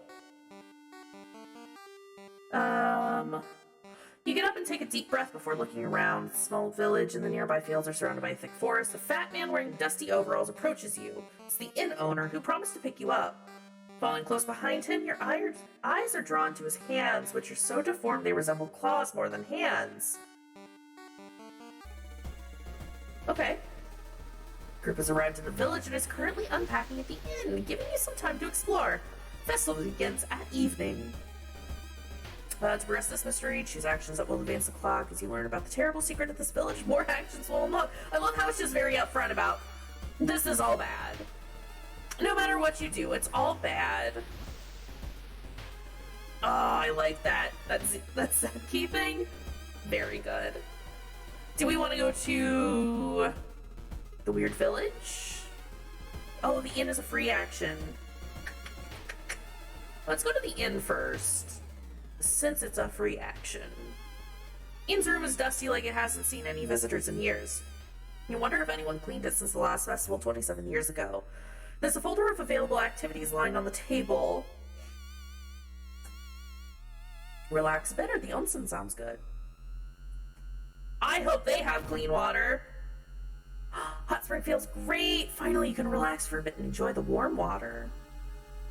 Speaker 2: You get up and take a deep breath before looking around. The small village and the nearby fields are surrounded by a thick forest. A fat man wearing dusty overalls approaches you. It's the inn owner who promised to pick you up. Following close behind him, your eyes are drawn to his hands, which are so deformed they resemble claws more than hands. Okay. Group has arrived in the village and is currently unpacking at the inn, giving you some time to explore. Festival begins at evening.
Speaker 1: To progress this mystery, choose actions that will advance the clock as you learn about the terrible secret of this village. More actions will unlock. I love how it's just very upfront about this is all bad. No matter what you do, it's all bad. Oh, I like that. That's that key thing. Very good. Do we want to go to the weird village? Oh, the inn is a free action. Let's go to the inn first, since it's a free action. Inn's room is dusty like it hasn't seen any visitors in years. You wonder if anyone cleaned it since the last festival 27 years ago. There's a folder of available activities lying on the table. Relax a bit, or the onsen sounds good. I hope they have clean water. Hot spring feels great. Finally, you can relax for a bit and enjoy the warm water.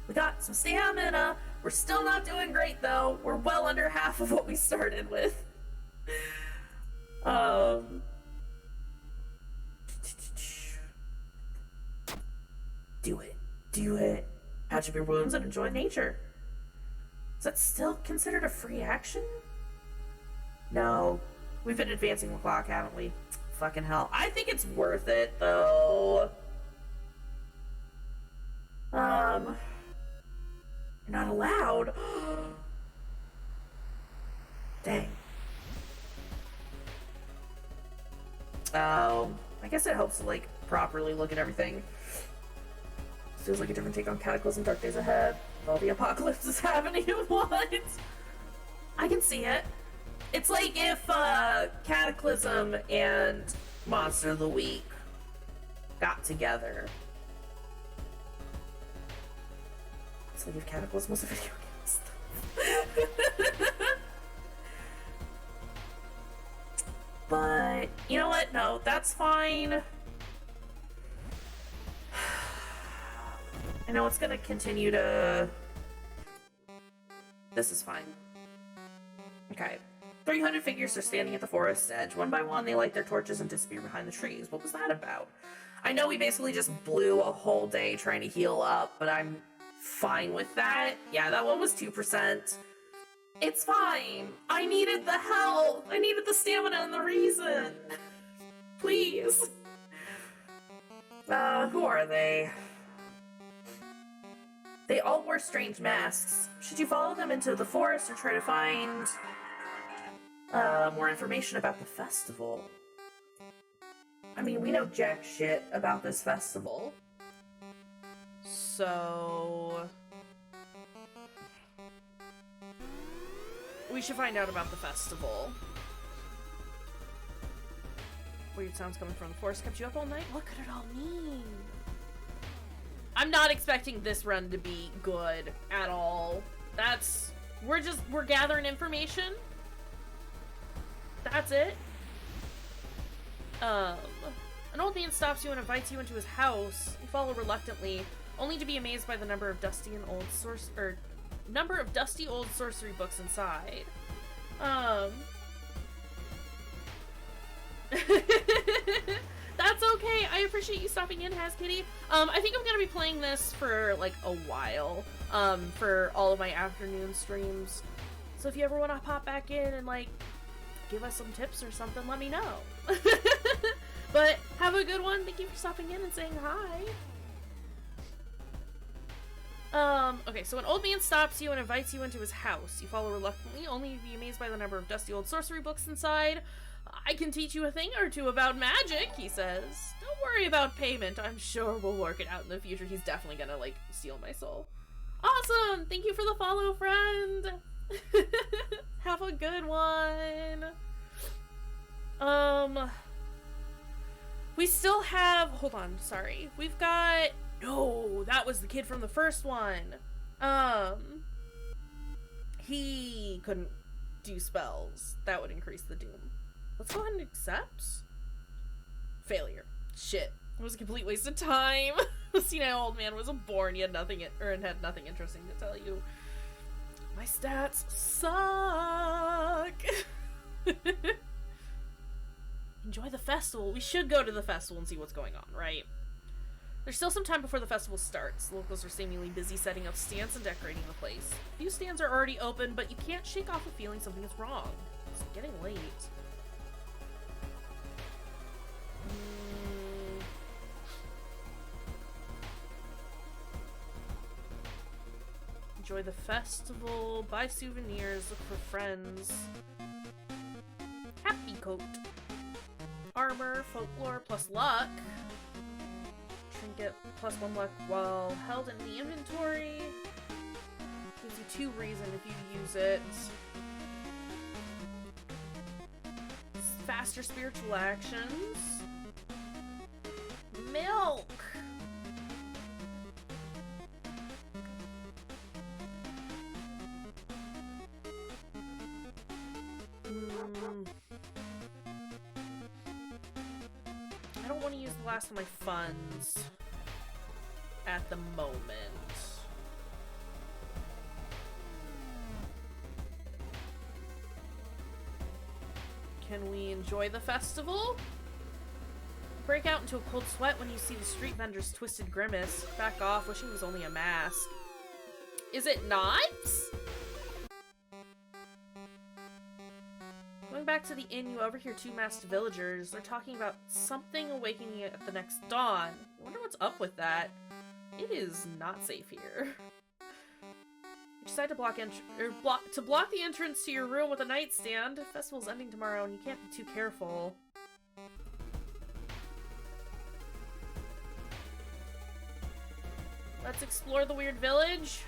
Speaker 1: We got some stamina. We're still not doing great, though. We're well under half of what we started with. Do it. Do it. Patch up your wounds and enjoy nature. Is that still considered a free action? No. We've been advancing the clock, haven't we? Fucking hell. I think it's worth it, though. You're not allowed. Dang. Oh. I guess it helps to, like, properly look at everything. Feels like a different take on Cataclysm Dark Days Ahead. All the apocalypse is happening at once. I can see it. It's like if Cataclysm and Monster of the Week got together. It's like if Cataclysm was a video game. But, you know what? No, that's fine. I know it's gonna continue to... This is fine. Okay. 300 figures are standing at the forest's edge. One by one, they light their torches and disappear behind the trees. What was that about? I know we basically just blew a whole day trying to heal up, but I'm fine with that. Yeah, that one was 2%. It's fine. I needed the health. I needed the stamina and the reason. Please. Who are they? They all wore strange masks. Should you follow them into the forest or try to find more information about the festival? I mean, we know jack shit about this festival.
Speaker 2: So... we should find out about the festival. Weird sounds coming from the forest kept you up all night? What could it all mean? I'm not expecting this run to be good at all. We're gathering information. That's it. An old man stops you and invites you into his house. You follow reluctantly, only to be amazed by the number of dusty old sorcery books inside. That's okay. I appreciate you stopping in, Has Kitty. I think I'm gonna be playing this for like a while, for all of my afternoon streams. So if you ever want to pop back in and like give us some tips or something, let me know. But have a good one. Thank you for stopping in and saying hi. Okay, so an old man stops you and invites you into his house. You follow reluctantly, only to be amazed by the number of dusty old sorcery books inside. I can teach you a thing or two about magic, he says. Don't worry about payment. I'm sure we'll work it out in the future. He's definitely gonna, like, steal my soul. Awesome! Thank you for the follow, friend! Have a good one! We still have... Hold on, sorry. We've got... No, that was the kid from the first one. He couldn't do spells. That would increase the doom. Let's go ahead and accept. Failure. Shit. It was a complete waste of time. The senile old man was born, he had nothing, and had nothing interesting to tell you. My stats suck. Enjoy the festival. We should go to the festival and see what's going on, right? There's still some time before the festival starts. Locals are seemingly busy setting up stands and decorating the place. A few stands are already open, but you can't shake off a feeling something is wrong. It's getting late. Enjoy the festival, buy souvenirs, look for friends. Happy coat. Armor, folklore, plus luck. Trinket, plus 1 luck while held in the inventory. Gives you 2 reason if you use it. Faster spiritual actions. Milk! I don't want to use the last of my funds at the moment. Can we enjoy the festival? Break out into a cold sweat when you see the street vendor's twisted grimace. Back off, wishing it was only a mask. Is it not? Going back to the inn, you overhear 2 masked villagers. They're talking about something awakening at the next dawn. I wonder what's up with that. It is not safe here. You decide to block the entrance to your room with a nightstand. The festival's ending tomorrow and you can't be too careful. Let's explore the weird village.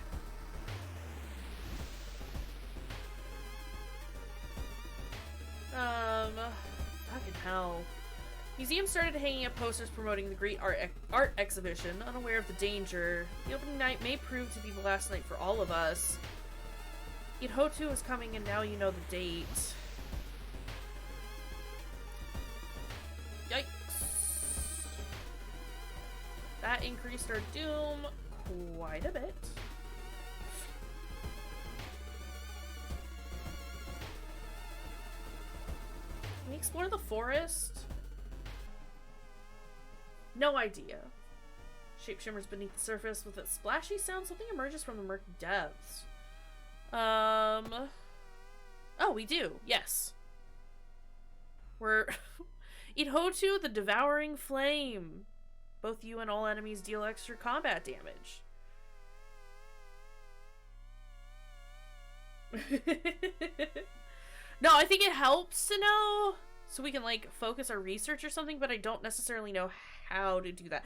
Speaker 2: Fucking hell. Museum started hanging up posters promoting the great art exhibition, unaware of the danger. The opening night may prove to be the last night for all of us. Idhotu is coming and now you know the date. Yikes. That increased our doom quite a bit. Can we explore the forest? No idea. Shape shimmers beneath the surface. With a splashy sound, something emerges from the murky depths. Oh, we do. Yes. We're... Idhotu, the Devouring Flame. Both you and all enemies deal extra combat damage. No, I think it helps to know so we can, like, focus our research or something, but I don't necessarily know how to do that.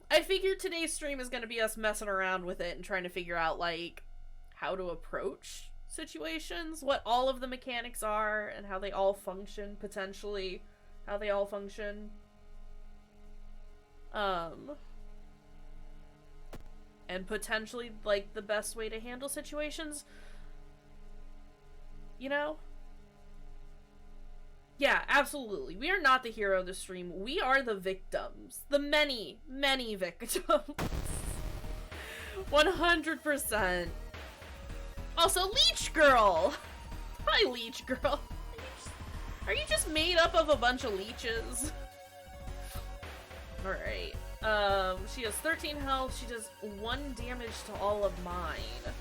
Speaker 2: I figured today's stream is going to be us messing around with it and trying to figure out, like, how to approach situations, what all of the mechanics are, and how they all function, potentially. How they all function. And potentially, like, the best way to handle situations. You know? Yeah, absolutely. We are not the hero of the stream. We are the victims. The many, many victims. 100%. Also, Leech Girl! Hi, Leech Girl. Are you just made up of a bunch of leeches? Alright. She has 13 health. She does 1 damage to all of mine.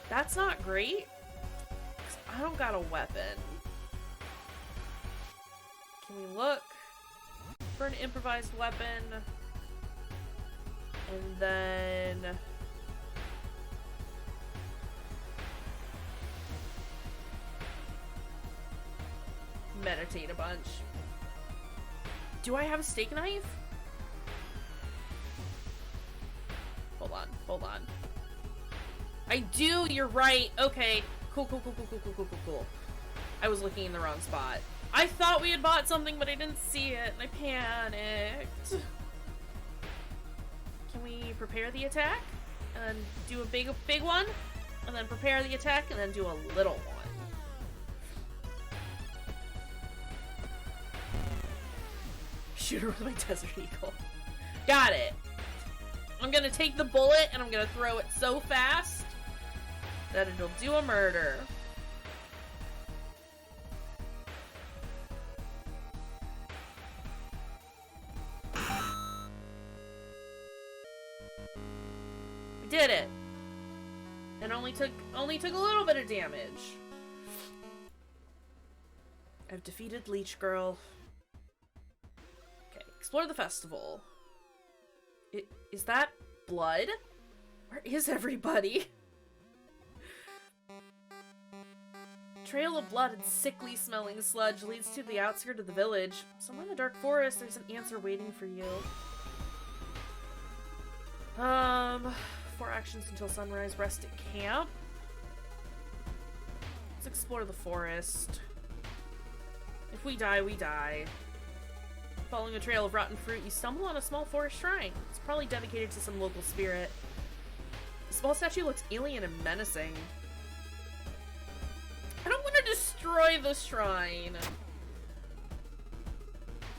Speaker 2: That's not great. 'Cause I don't got a weapon. Can we look for an improvised weapon? And then... meditate a bunch. Do I have a steak knife? Hold on, hold on. I do, you're right. Okay. Cool. I was looking in the wrong spot. I thought we had bought something, but I didn't see it, and I panicked. Can we prepare the attack? And then do a big one? And then prepare the attack, and then do a little one. Shoot her with my Desert Eagle. Got it. I'm gonna take the bullet and I'm gonna throw it so fast that it'll do a murder. did it. And only took a little bit of damage. I've defeated Leech Girl. Okay, explore the festival. Is that blood? Where is everybody? Trail of blood and sickly smelling sludge leads to the outskirts of the village. Somewhere in the dark forest, there's an answer waiting for you. 4 actions until sunrise. Rest at camp. Let's explore the forest. If we die, we die. Following a trail of rotten fruit, you stumble on a small forest shrine. It's probably dedicated to some local spirit. The small statue looks alien and menacing. I don't want to destroy the shrine.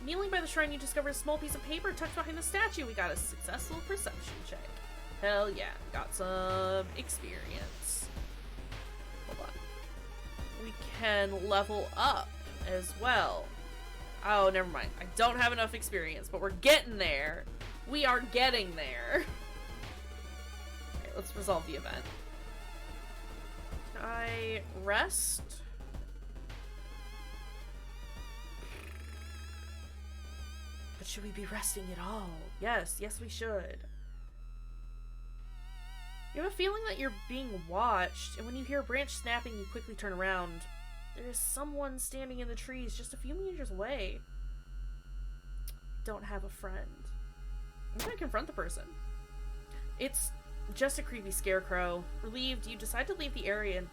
Speaker 2: Kneeling by the shrine, you discover a small piece of paper tucked behind the statue. We got a successful perception check. Hell yeah, got some experience. Hold on. We can level up as well. Oh, never mind. I don't have enough experience, but we're getting there. We are getting there. Okay, let's resolve the event. Can I rest? But should we be resting at all? Yes, we should. You have a feeling that you're being watched, and when you hear a branch snapping, you quickly turn around. There is someone standing in the trees just a few meters away. Don't have a friend. I'm gonna confront the person. It's just a creepy scarecrow. Relieved, you decide to leave the area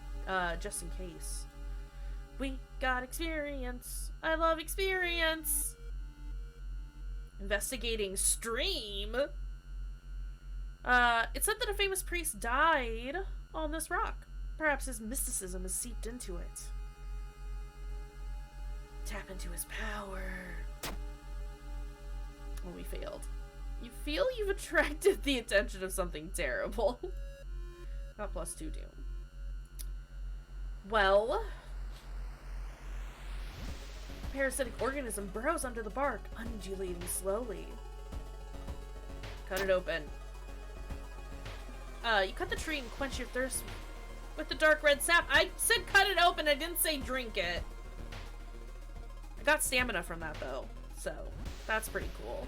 Speaker 2: just in case. We got experience. I love experience. Investigating stream. It said that a famous priest died on this rock. Perhaps his mysticism has seeped into it. Tap into his power. Oh, we failed. You feel you've attracted the attention of something terrible. Got +2 doom. Well, a parasitic organism burrows under the bark, undulating slowly. Cut it open. You cut the tree and quench your thirst with the dark red sap. I said cut it open, I didn't say drink it. I got stamina from that though, so that's pretty cool.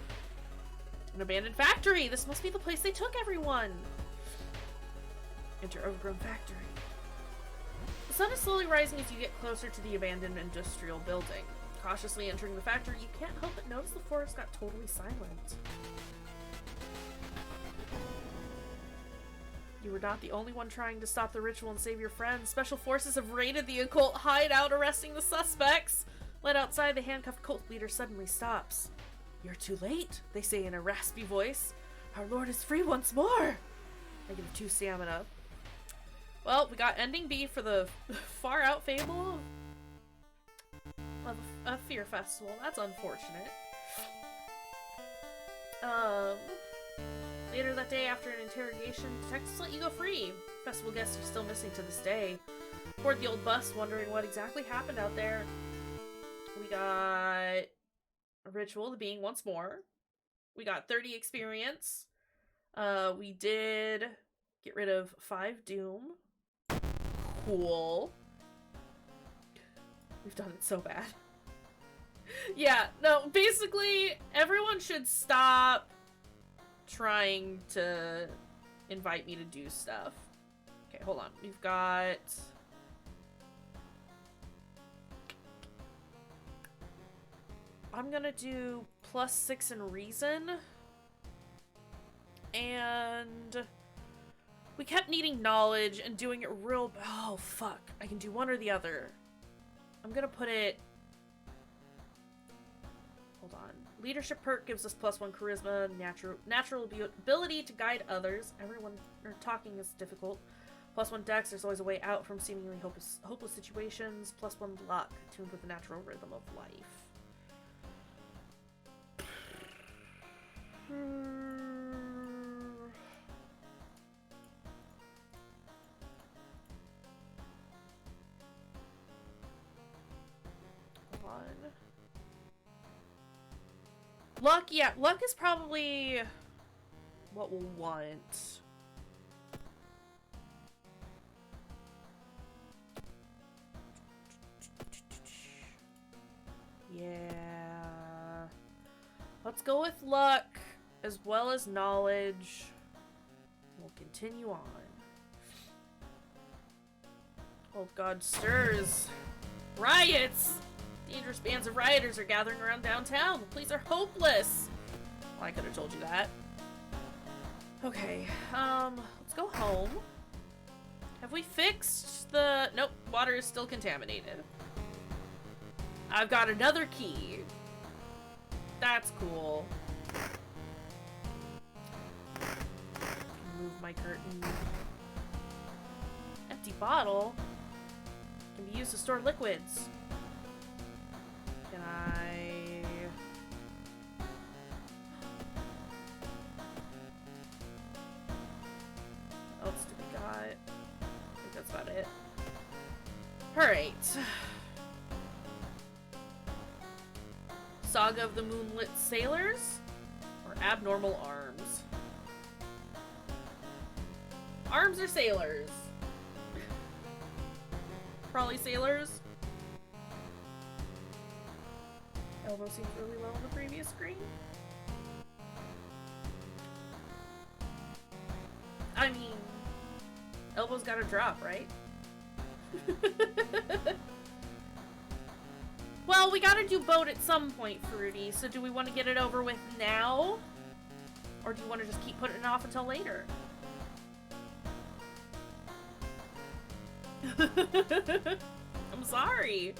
Speaker 2: An abandoned factory! This must be the place they took everyone! Enter overgrown factory. The sun is slowly rising as you get closer to the abandoned industrial building. Cautiously entering the factory, you can't help but notice the forest got totally silent. You were not the only one trying to stop the ritual and save your friends. Special forces have raided the occult hideout, arresting the suspects. Led outside, the handcuffed cult leader suddenly stops. You're too late, they say in a raspy voice. Our lord is free once more. -2 stamina. Well, we got ending B for the far out fable of a fear festival. That's unfortunate. Later that day, after an interrogation, detectives let you go free. Festival guests are still missing to this day. Board the old bus, wondering what exactly happened out there. We got a ritual, the being once more. We got 30 experience. We did get rid of 5 doom. Cool. We've done it so bad. Yeah, no, basically, everyone should stop trying to invite me to do stuff. Okay, hold on. We've got... I'm gonna do +6 in reason. And we kept needing knowledge and doing it real... Oh, fuck. I can do one or the other. I'm gonna put it... Hold on. Leadership perk gives us +1 charisma, natural ability to guide others. Everyone, or talking is difficult. +1 dex, there's always a way out from seemingly hopeless situations. +1 luck, tuned with the natural rhythm of life. Luck, yeah, luck is probably what we'll want. Let's go with luck as well as knowledge. We'll continue on. Old God stirs. Riots! Dangerous bands of rioters are gathering around downtown. The police are hopeless. Well, I could have told you that. Okay, let's go home. Have we fixed the... Nope, water is still contaminated. I've got another key. That's cool. Move my curtain. Empty bottle can be used to store liquids. Can I... What else do we got? I think that's about it. Alright. Saga of the Moonlit Sailors? Or Abnormal Arms? Arms or sailors? Probably sailors. Elbow seems really low on the previous screen. I mean, elbow's gotta drop, right? Well, we gotta do boat at some point, Fruity, so do we want to get it over with now? Or do you want to just keep putting it off until later? I'm sorry.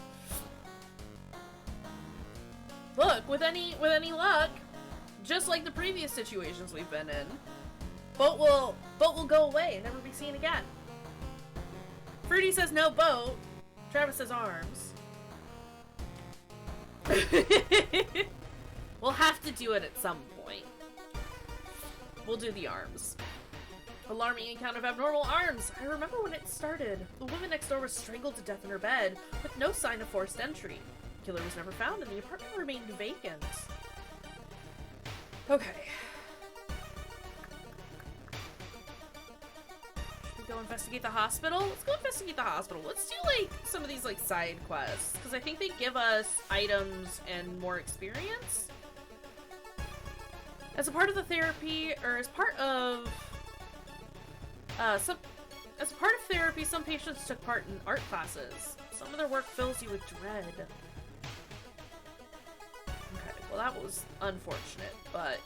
Speaker 2: Look, with any luck, just like the previous situations we've been in, boat will go away and never be seen again. Fruity says no boat. Travis says arms. We'll have to do it at some point. We'll do the arms. Alarming encounter of abnormal arms. I remember when it started. The woman next door was strangled to death in her bed, with no sign of forced entry. The killer was never found, and the apartment remained vacant. Okay. Should we go investigate the hospital? Let's go investigate the hospital. Let's do, like, some of these, like, side quests, because I think they give us items and more experience. As a part of the therapy, or as part of... as a part of therapy, some patients took part in art classes. Some of their work fills you with dread. Okay, well that was unfortunate, but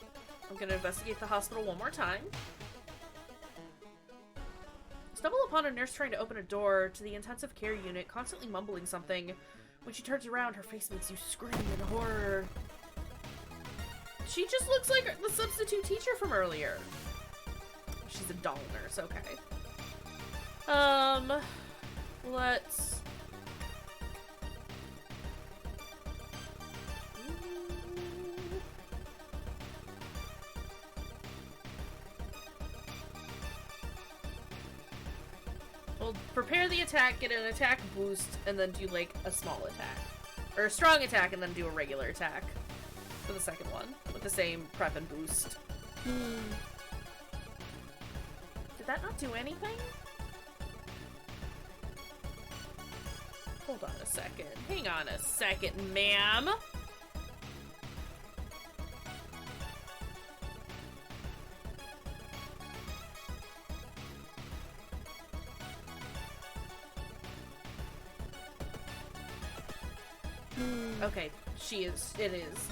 Speaker 2: I'm gonna investigate the hospital one more time. Stumble upon a nurse trying to open a door to the intensive care unit, constantly mumbling something. When she turns around, her face makes you scream in horror. She just looks like the substitute teacher from earlier. She's a doll nurse, okay. Let's... We'll prepare the attack, get an attack boost, and then do, like, a small attack. Or a strong attack, and then do a regular attack. For the second one. With the same prep and boost. Did that not do anything? Hold on a second. Hang on a second, ma'am. Okay, she is. It is.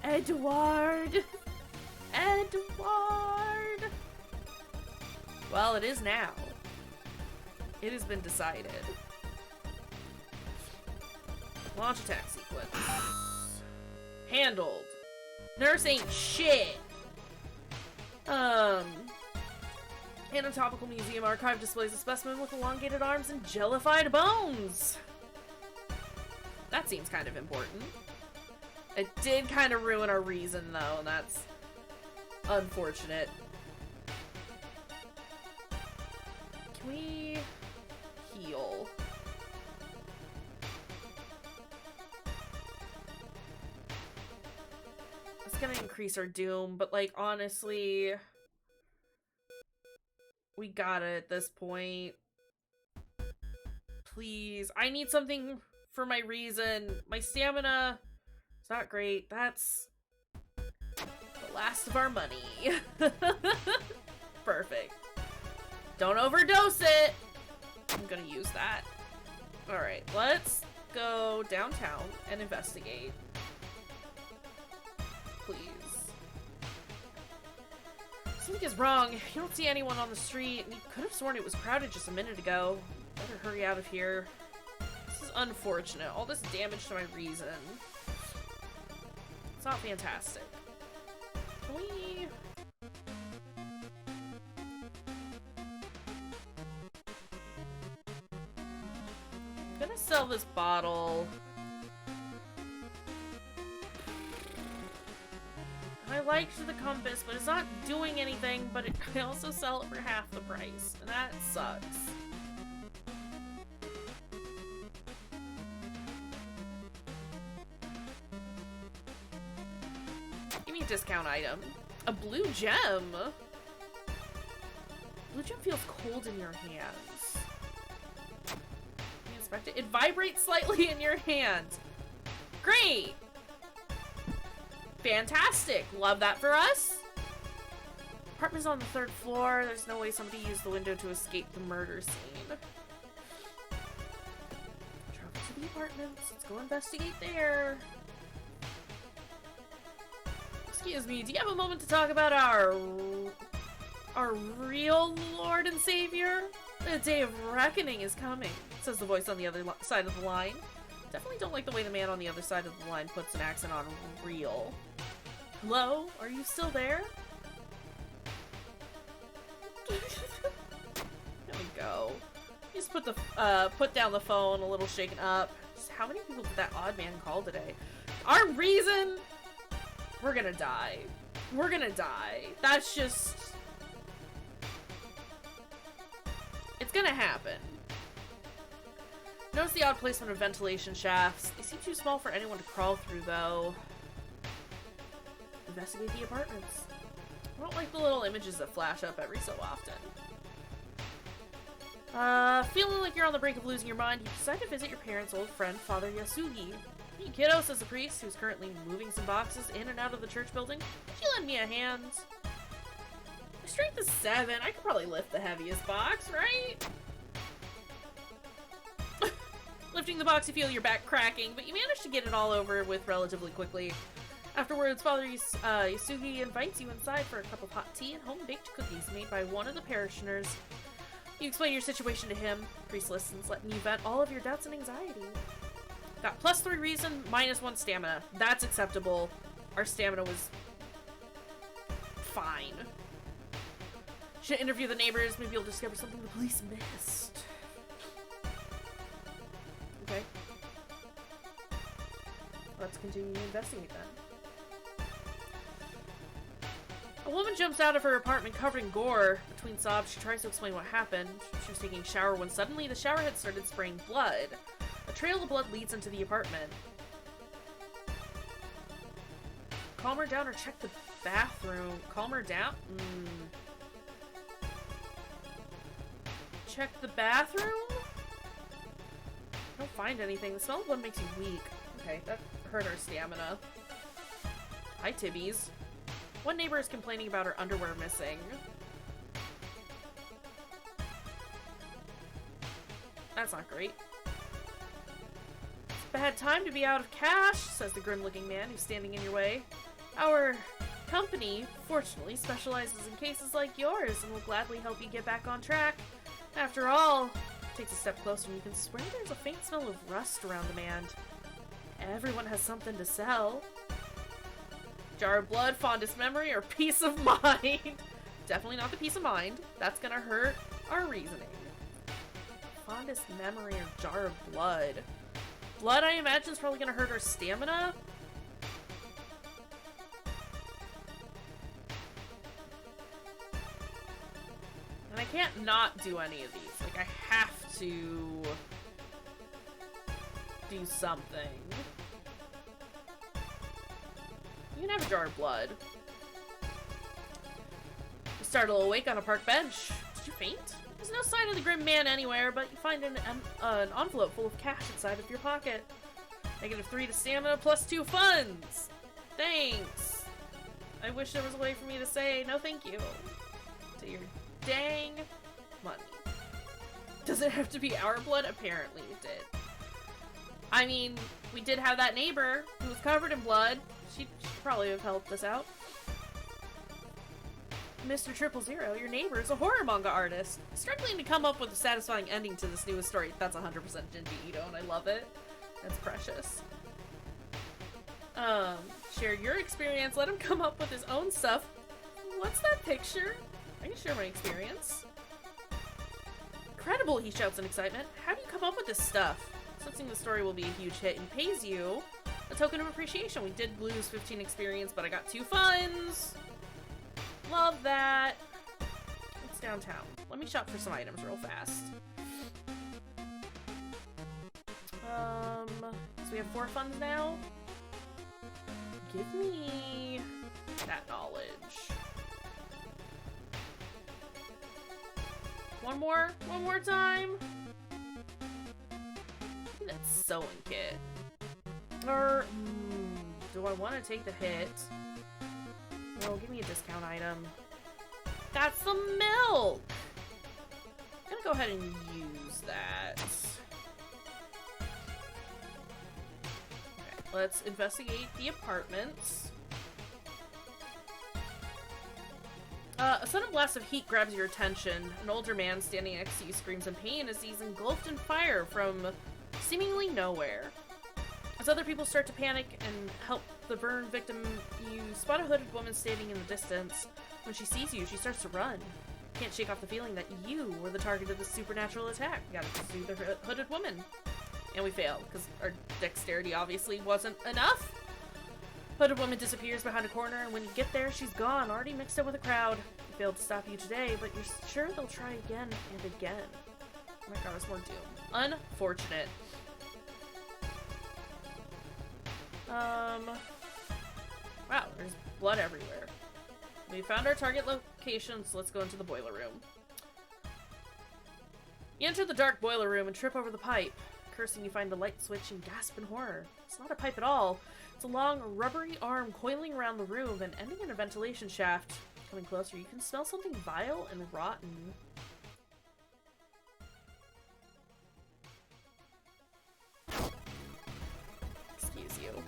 Speaker 2: Edward! Edward! Well, it is now. It has been decided. Launch attack sequence. Handled. Nurse ain't shit. Anatomical Museum Archive displays a specimen with elongated arms and jellified bones. That seems kind of important. It did kind of ruin our reason, though, and that's unfortunate. Can we heal? It's gonna increase our doom, but, like, honestly... we got it at this point. please. I need something for my reason. My stamina is not great. That's the last of our money. Perfect. Don't overdose it. I'm gonna use that. Alright, let's go downtown and investigate. Please. Something is wrong. You don't see anyone on the street, and you could have sworn it was crowded just a minute ago. Better hurry out of here. This is unfortunate. All this damage to my reason. It's not fantastic. Can we... I'm gonna sell this bottle. I liked the compass, but it's not doing anything, but I also sell it for half the price, and that sucks. Give me a discount item. A blue gem! Blue gem feels cold in your hands. Can you inspect it? It vibrates slightly in your hand. Great! Fantastic! Love that for us! Apartment's on the 3rd floor. There's no way somebody used the window to escape the murder scene. Travel to the apartments. Let's go investigate there. Excuse me, do you have a moment to talk about our real Lord and Savior? The day of reckoning is coming, says the voice on the other side of the line. Definitely don't like the way the man on the other side of the line puts an accent on real. Hello? Are you still there? There we go. Just put down the phone, a little shaken up. Just how many people did that odd man call today? Our reason? We're gonna die. We're gonna die. That's just... It's gonna happen. Notice the odd placement of ventilation shafts. They seem too small for anyone to crawl through, though. Investigate the apartments. I don't like the little images that flash up every so often. Feeling like you're on the brink of losing your mind, you decide to visit your parents' old friend, Father Yasugi. Hey, kiddo, says the priest, who's currently moving some boxes in and out of the church building. Could you lend me a hand? My strength is 7. I could probably lift the heaviest box, right? Lifting the box, you feel your back cracking, but you manage to get it all over with relatively quickly. Afterwards, Father Yasugi invites you inside for a cup of hot tea and home-baked cookies made by one of the parishioners. You explain your situation to him. Priest listens, letting you vent all of your doubts and anxiety. Got +3 reason, -1 stamina. That's acceptable. Our stamina was fine. Should interview the neighbors. Maybe you'll discover something the police missed. Okay. Let's continue to investigate then. A woman jumps out of her apartment covered in gore. Between sobs, she tries to explain what happened. She was taking a shower when suddenly the shower head started spraying blood. A trail of blood leads into the apartment. Calm her down or check the bathroom. Calm her down? Check the bathroom? I don't find anything. The smell of blood makes you weak. Okay, that hurt our stamina. Hi, Tibbies. One neighbor is complaining about her underwear missing. That's not great. It's a bad time to be out of cash, says the grim-looking man who's standing in your way. Our company, fortunately, specializes in cases like yours and will gladly help you get back on track. After all, takes a step closer and you can swear there's a faint smell of rust around the man. Everyone has something to sell. Jar of blood, fondest memory, or peace of mind? Definitely not the peace of mind. That's gonna hurt our reasoning. Fondest memory or jar of blood? Blood, I imagine, is probably gonna hurt our stamina. And I can't not do any of these. Like, I have to do something. You can have a jar of blood. You startle awake on a park bench. Did you faint? There's no sign of the Grim Man anywhere, but you find an envelope full of cash inside of your pocket. -3 to stamina, +2 funds! Thanks! I wish there was a way for me to say no thank you to your dang money. Does it have to be our blood? Apparently it did. I mean, we did have that neighbor who was covered in blood. She'd probably have helped us out. Mr. 000, your neighbor is a horror manga artist, struggling to come up with a satisfying ending to this newest story. That's 100% Jinji Ito, and I love it. That's precious. Share your experience. Let him come up with his own stuff. What's that picture? I can share my experience. Incredible, he shouts in excitement. How do you come up with this stuff? Sensing the story will be a huge hit, and pays you a token of appreciation. We did lose 15 experience, but I got 2 funds. Love that. It's downtown. Let me shop for some items real fast. So we have 4 funds now. Give me that knowledge. One more time. Give me that sewing kit. Or, do I want to take the hit? No, give me a discount item. That's the milk! I'm gonna go ahead and use that. Okay, let's investigate the apartments. A sudden blast of heat grabs your attention. An older man standing next to you screams in pain as he's engulfed in fire from seemingly nowhere. As other people start to panic and help the burn victim, you spot a hooded woman standing in the distance. When she sees you, she starts to run. Can't shake off the feeling that you were the target of this supernatural attack. We gotta pursue the hooded woman. And we fail, because our dexterity obviously wasn't enough. Hooded woman disappears behind a corner, and when you get there, she's gone, already mixed up with the crowd. They failed to stop you today, but you're sure they'll try again and again. Oh my god, it's more doom. Unfortunate. Wow, there's blood everywhere. We found our target location, so let's go into the boiler room. You enter the dark boiler room and trip over the pipe. Cursing, you find the light switch and gasp in horror. It's not a pipe at all. It's a long, rubbery arm coiling around the room and ending in a ventilation shaft. Coming closer, you can smell something vile and rotten. Excuse you.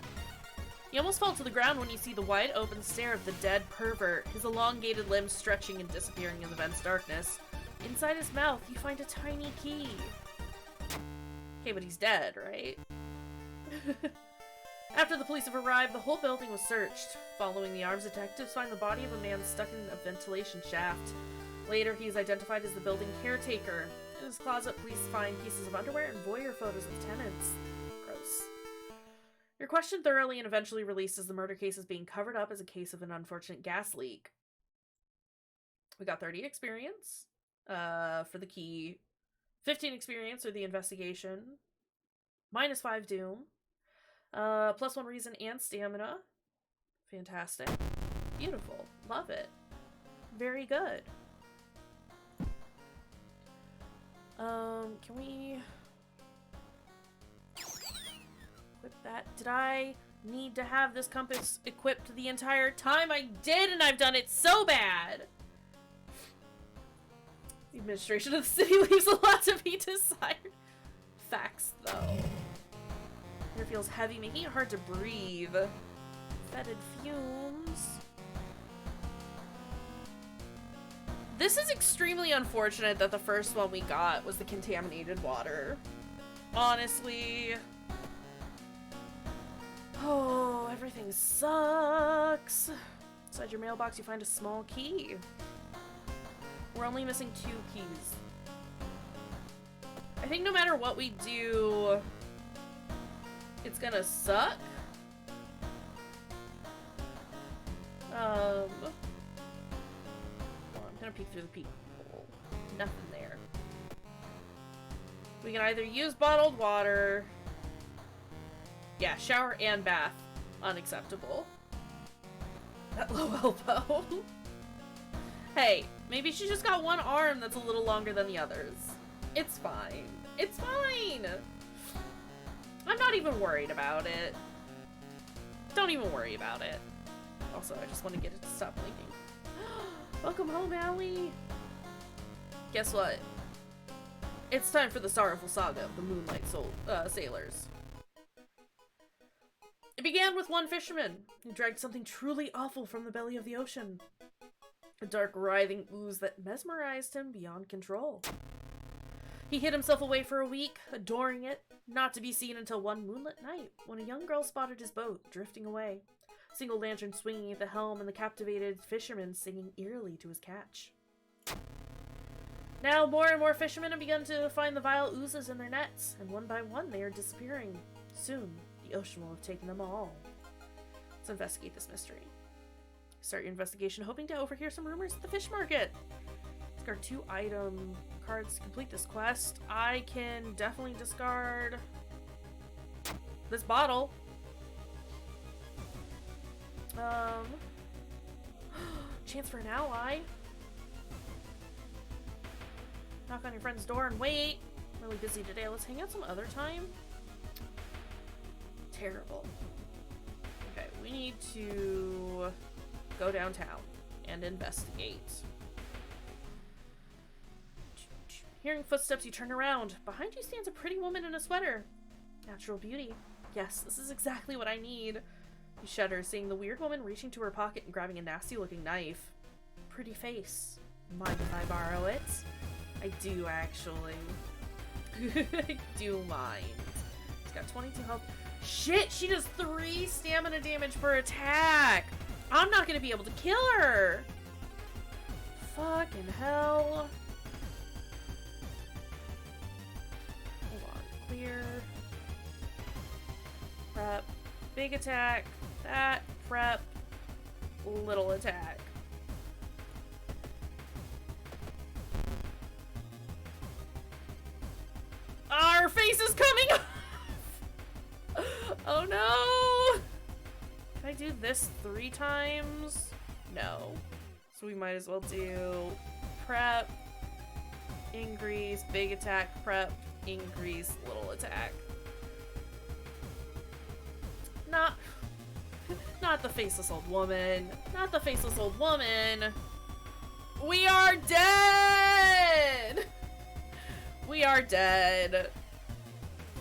Speaker 2: You almost fall to the ground when you see the wide-open stare of the dead pervert, his elongated limbs stretching and disappearing in the vent's darkness. Inside his mouth, you find a tiny key. Okay, but he's dead, right? After the police have arrived, the whole building was searched. Following the arms, detectives find the body of a man stuck in a ventilation shaft. Later, he is identified as the building caretaker. In his closet, police find pieces of underwear and voyeur photos of tenants. Gross. You're questioned thoroughly and eventually released as the murder case is being covered up as a case of an unfortunate gas leak. We got 30 experience for the key, 15 experience for the investigation, -5 doom, +1 reason and stamina. Fantastic. Beautiful. Love it. Very good. Can we equip that? Did I need to have this compass equipped the entire time? I did, and I've done it so bad. The administration of the city leaves a lot to be desired. Facts, though. Air feels heavy, making it hard to breathe. Fetid fumes. This is extremely unfortunate that the first one we got was the contaminated water. Honestly. Oh, everything sucks. Inside your mailbox, you find a small key. We're only missing 2 keys. I think no matter what we do, it's gonna suck. Oh, I'm gonna peek through the peephole. Nothing there. We can either use bottled water. Yeah, shower and bath. Unacceptable. At low elbow. Hey, Maybe she just got one arm that's a little longer than the others. It's fine. It's fine! I'm not even worried about it. Don't even worry about it. Also, I just want to get it to stop blinking. Welcome home, Allie! Guess what? It's time for the sorrowful saga of the Moonlight Sailors. It began with one fisherman who dragged something truly awful from the belly of the ocean. A dark, writhing ooze that mesmerized him beyond control. He hid himself away for a week, adoring it, not to be seen until one moonlit night, when a young girl spotted his boat drifting away, a single lantern swinging at the helm and the captivated fisherman singing eerily to his catch. Now more and more fishermen have begun to find the vile oozes in their nets, and one by one they are disappearing. Soon, the ocean will have taken them all. Let's investigate this mystery. Start your investigation hoping to overhear some rumors at the fish market. Discard 2 item cards to complete this quest. I can definitely discard this bottle. Chance for an ally. Knock on your friend's door and wait. I'm really busy today. Let's hang out some other time. Terrible. Okay, we need to go downtown and investigate. Hearing footsteps, you turn around. Behind you stands a pretty woman in a sweater. Natural beauty. Yes, this is exactly what I need. You shudder, seeing the weird woman reaching to her pocket and grabbing a nasty-looking knife. Pretty face. Mind if I borrow it? I do, actually. I do mind. It's got 22 health. Shit, she does 3 stamina damage per attack! I'm not gonna be able to kill her! Fucking hell. Hold on. Clear. Prep. Big attack. That. Prep. Little attack. Our face is coming off! Oh no! Can I do this 3 times? No. So we might as well do prep, increase, big attack, prep, increase, little attack. Not the faceless old woman. Not the faceless old woman. We are dead! We are dead.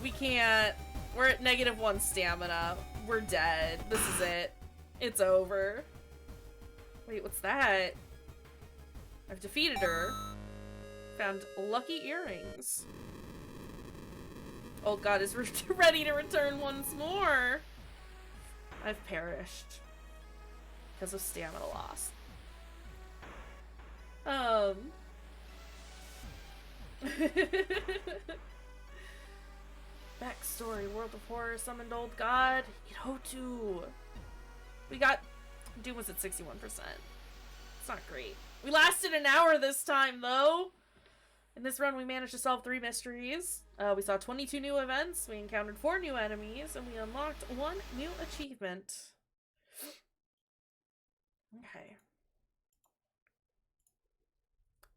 Speaker 2: We can't. We're at -1 stamina. We're dead. This is it. It's over. Wait, what's that? I've defeated her. Found lucky earrings. Old God is ready to return once more. I've perished because of stamina loss. Backstory: World of Horror summoned Old God Hirotu. We got Doom was at 61%. It's not great. We lasted an hour this time though. In this run, we managed to solve 3 mysteries. We saw 22 new events, we encountered 4 new enemies, and we unlocked 1 new achievement. Okay.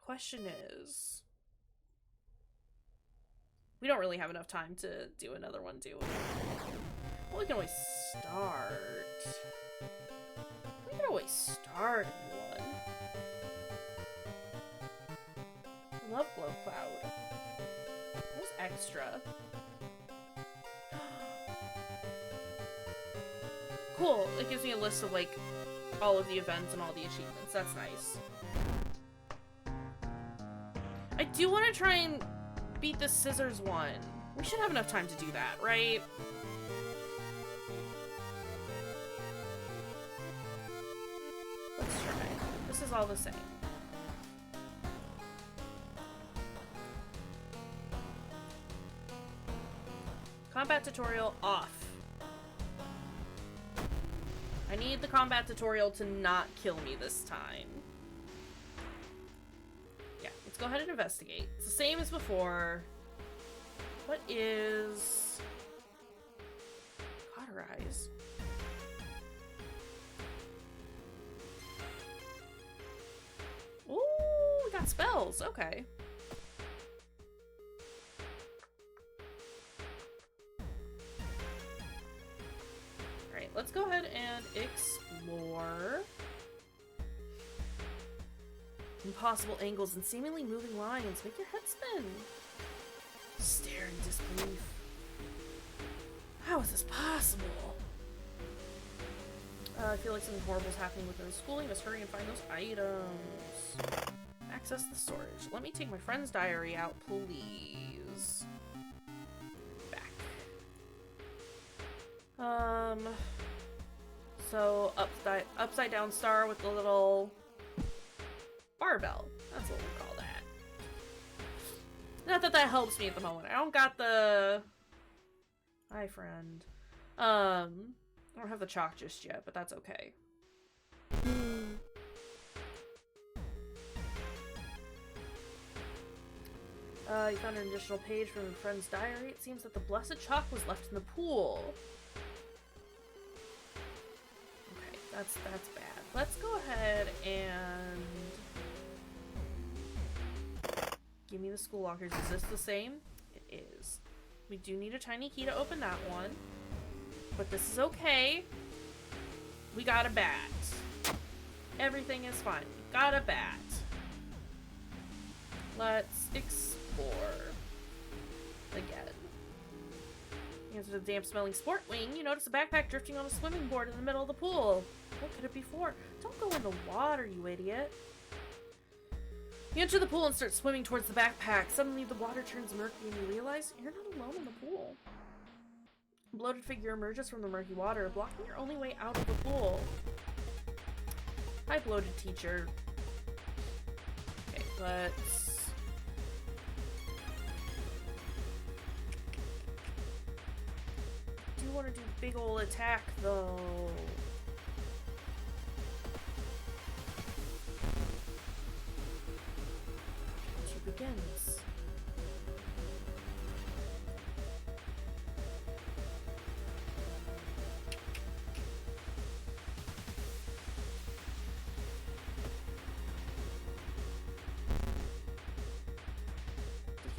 Speaker 2: Question is... we don't really have enough time to do another one, do we? Well, we can always start. We can always start a new one. I love Glow Cloud. What's extra? Cool. It gives me a list of, like, all of the events and all the achievements. That's nice. I do want to try and beat the scissors one. We should have enough time to do that, right? Let's try. This is all the same. Combat tutorial off. I need the combat tutorial to not kill me this time. Yeah, let's go ahead and investigate. It's the same as before. What is... cauterize? Ooh! got spells. Okay. Alright, let's go ahead and explore. Impossible angles and seemingly moving lines make your head spin. Stare in disbelief. How is this possible? I feel like something horrible is happening within the school. You must hurry and find those items. Access the storage. Let me take my friend's diary out, please. Back. So upside down star with the little barbell. That's what we call that. Not that that helps me at the moment. I don't got the... Hi, friend. I don't have the chalk just yet, but that's okay. You found an additional page from a friend's diary. It seems that the blessed chalk was left in the pool. Okay, that's bad. Let's go ahead and... Give me the school lockers. Is this the same? It is. We do need a tiny key to open that one. But this is okay. We got a bat. Everything is fine. We got a bat. Let's explore. Again. Answer the damp smelling sport wing. You notice a backpack drifting on a swimming board in the middle of the pool. What could it be for? Don't go in the water, you idiot. You enter the pool and start swimming towards the backpack. Suddenly the water turns murky and you realize you're not alone in the pool. A bloated figure emerges from the murky water, blocking your only way out of the pool. Hi, bloated teacher. Okay, let's... I do want to do big ol' attack, though. Begins.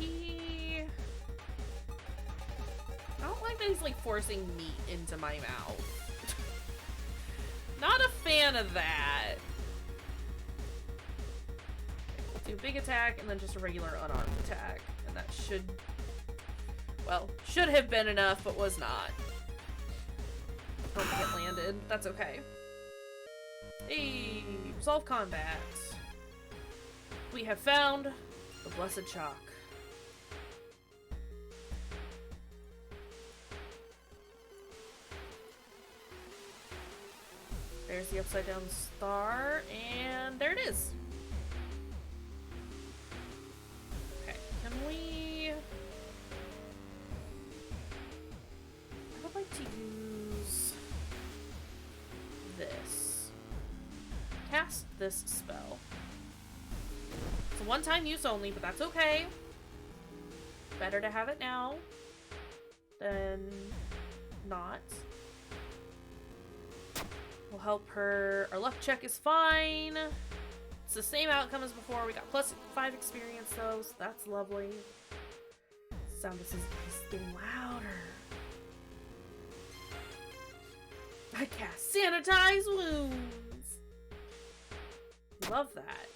Speaker 2: I don't like that he's like forcing meat into my mouth. Not a fan of that. Do a big attack and then just a regular unarmed attack. And that should... Well, should have been enough, but was not. I don't think it landed. That's okay. Hey, resolve combat. We have found the blessed chalk. There's the upside down star, and there it is. Can we... I would like to use this. Cast this spell. It's a one-time use only, but that's okay. Better to have it now than not. Will help her. Our luck check is fine. It's the same outcome as before. We got +5 experience though, so that's lovely. Sound is getting louder. I cast Sanitize Wounds. Love that.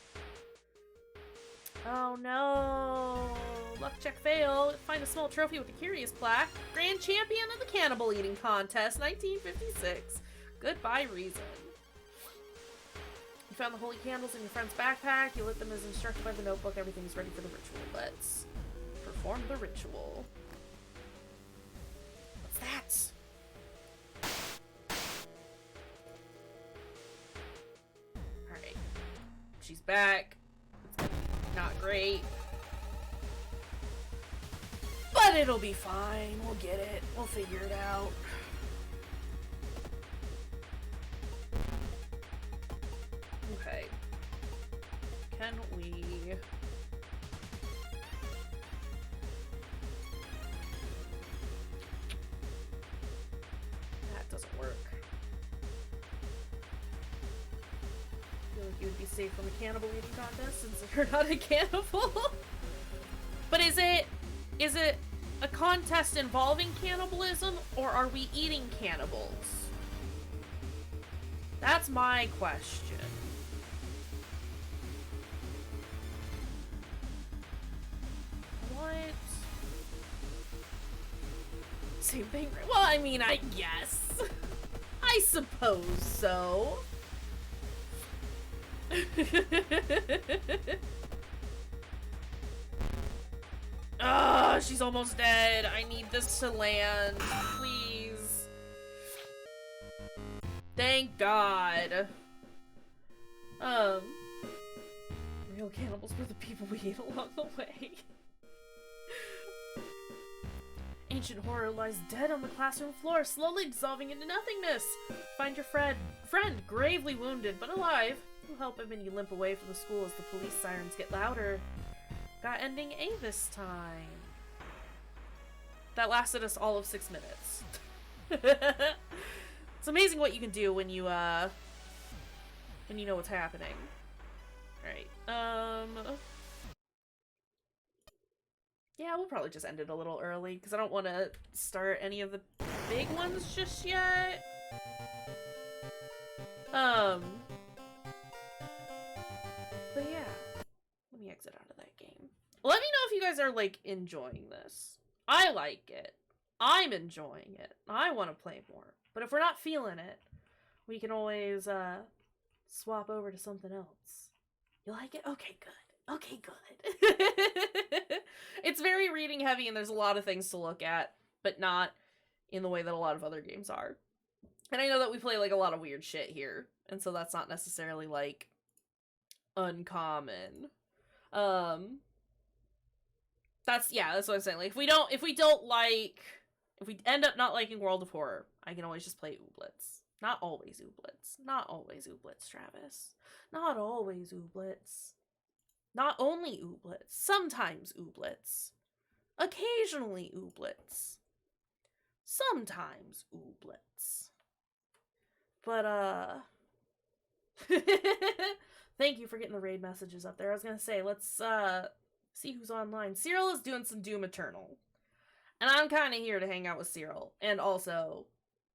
Speaker 2: Oh no. Luck check fail. Find a small trophy with a curious plaque. Grand champion of the cannibal eating contest, 1956. Goodbye, reason. You found the holy candles in your friend's backpack. You lit them as instructed by the notebook. Everything's ready for the ritual. Let's perform the ritual. What's that? Alright. She's back. It's gonna be not great. But it'll be fine. We'll get it. We'll figure it out. Okay. Can we... That doesn't work. feel like you would be safe from a cannibal eating contest since you're not a cannibal. But is it a contest involving cannibalism, or are we eating cannibals? That's my question. What? Same thing? Well, I mean, I guess. I suppose so. Ah, she's almost dead. I need this to land, please. Thank God. Real cannibals were the people we ate along the way. Ancient horror lies dead on the classroom floor, slowly dissolving into nothingness. Find your friend, gravely wounded but alive. You'll help him and you limp away from the school as the police sirens get louder. Got ending A this time. That lasted us all of 6 minutes. It's amazing what you can do when you know what's happening. Alright, yeah, we'll probably just end it a little early, because I don't want to start any of the big ones just yet. But yeah. Let me exit out of that game. Let me know if you guys are, like, enjoying this. I like it. I'm enjoying it. I want to play more. But if we're not feeling it, we can always, swap over to something else. You like it? Okay, good. Okay, good. It's very reading heavy and there's a lot of things to look at, but not in the way that a lot of other games are. And I know that we play, like, a lot of weird shit here, and so that's not necessarily, like, uncommon. That's what I'm saying. Like, if we end up not liking World of Horror, I can always just play Ooblets. Not always Ooblets. Not always Ooblets, Travis. Not always Ooblets. Not only Ooblets. Sometimes Ooblets. Occasionally Ooblets. Sometimes Ooblets. But, thank you for getting the raid messages up there. I was gonna say, let's, see who's online. Cyril is doing some Doom Eternal. And I'm kind of here to hang out with Cyril. And also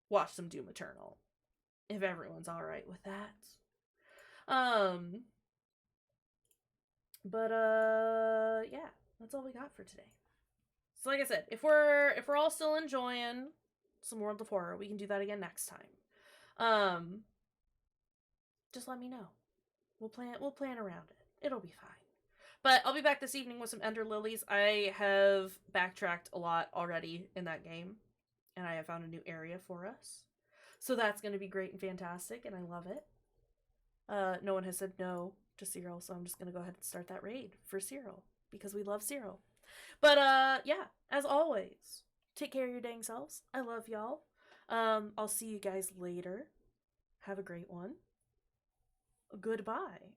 Speaker 2: watch some Doom Eternal. If everyone's alright with that. Yeah. That's all we got for today. So like I said, if we're all still enjoying some World of Horror, we can do that again next time. Just let me know. We'll plan around it. It'll be fine. But I'll be back this evening with some Ender Lilies. I have backtracked a lot already in that game, and I have found a new area for us. So that's going to be great and fantastic, and I love it. No one has said no to Cyril, so I'm just going to go ahead and start that raid for Cyril, because we love Cyril. But, yeah, as always, take care of your dang selves. I love y'all. I'll see you guys later. Have a great one. Goodbye.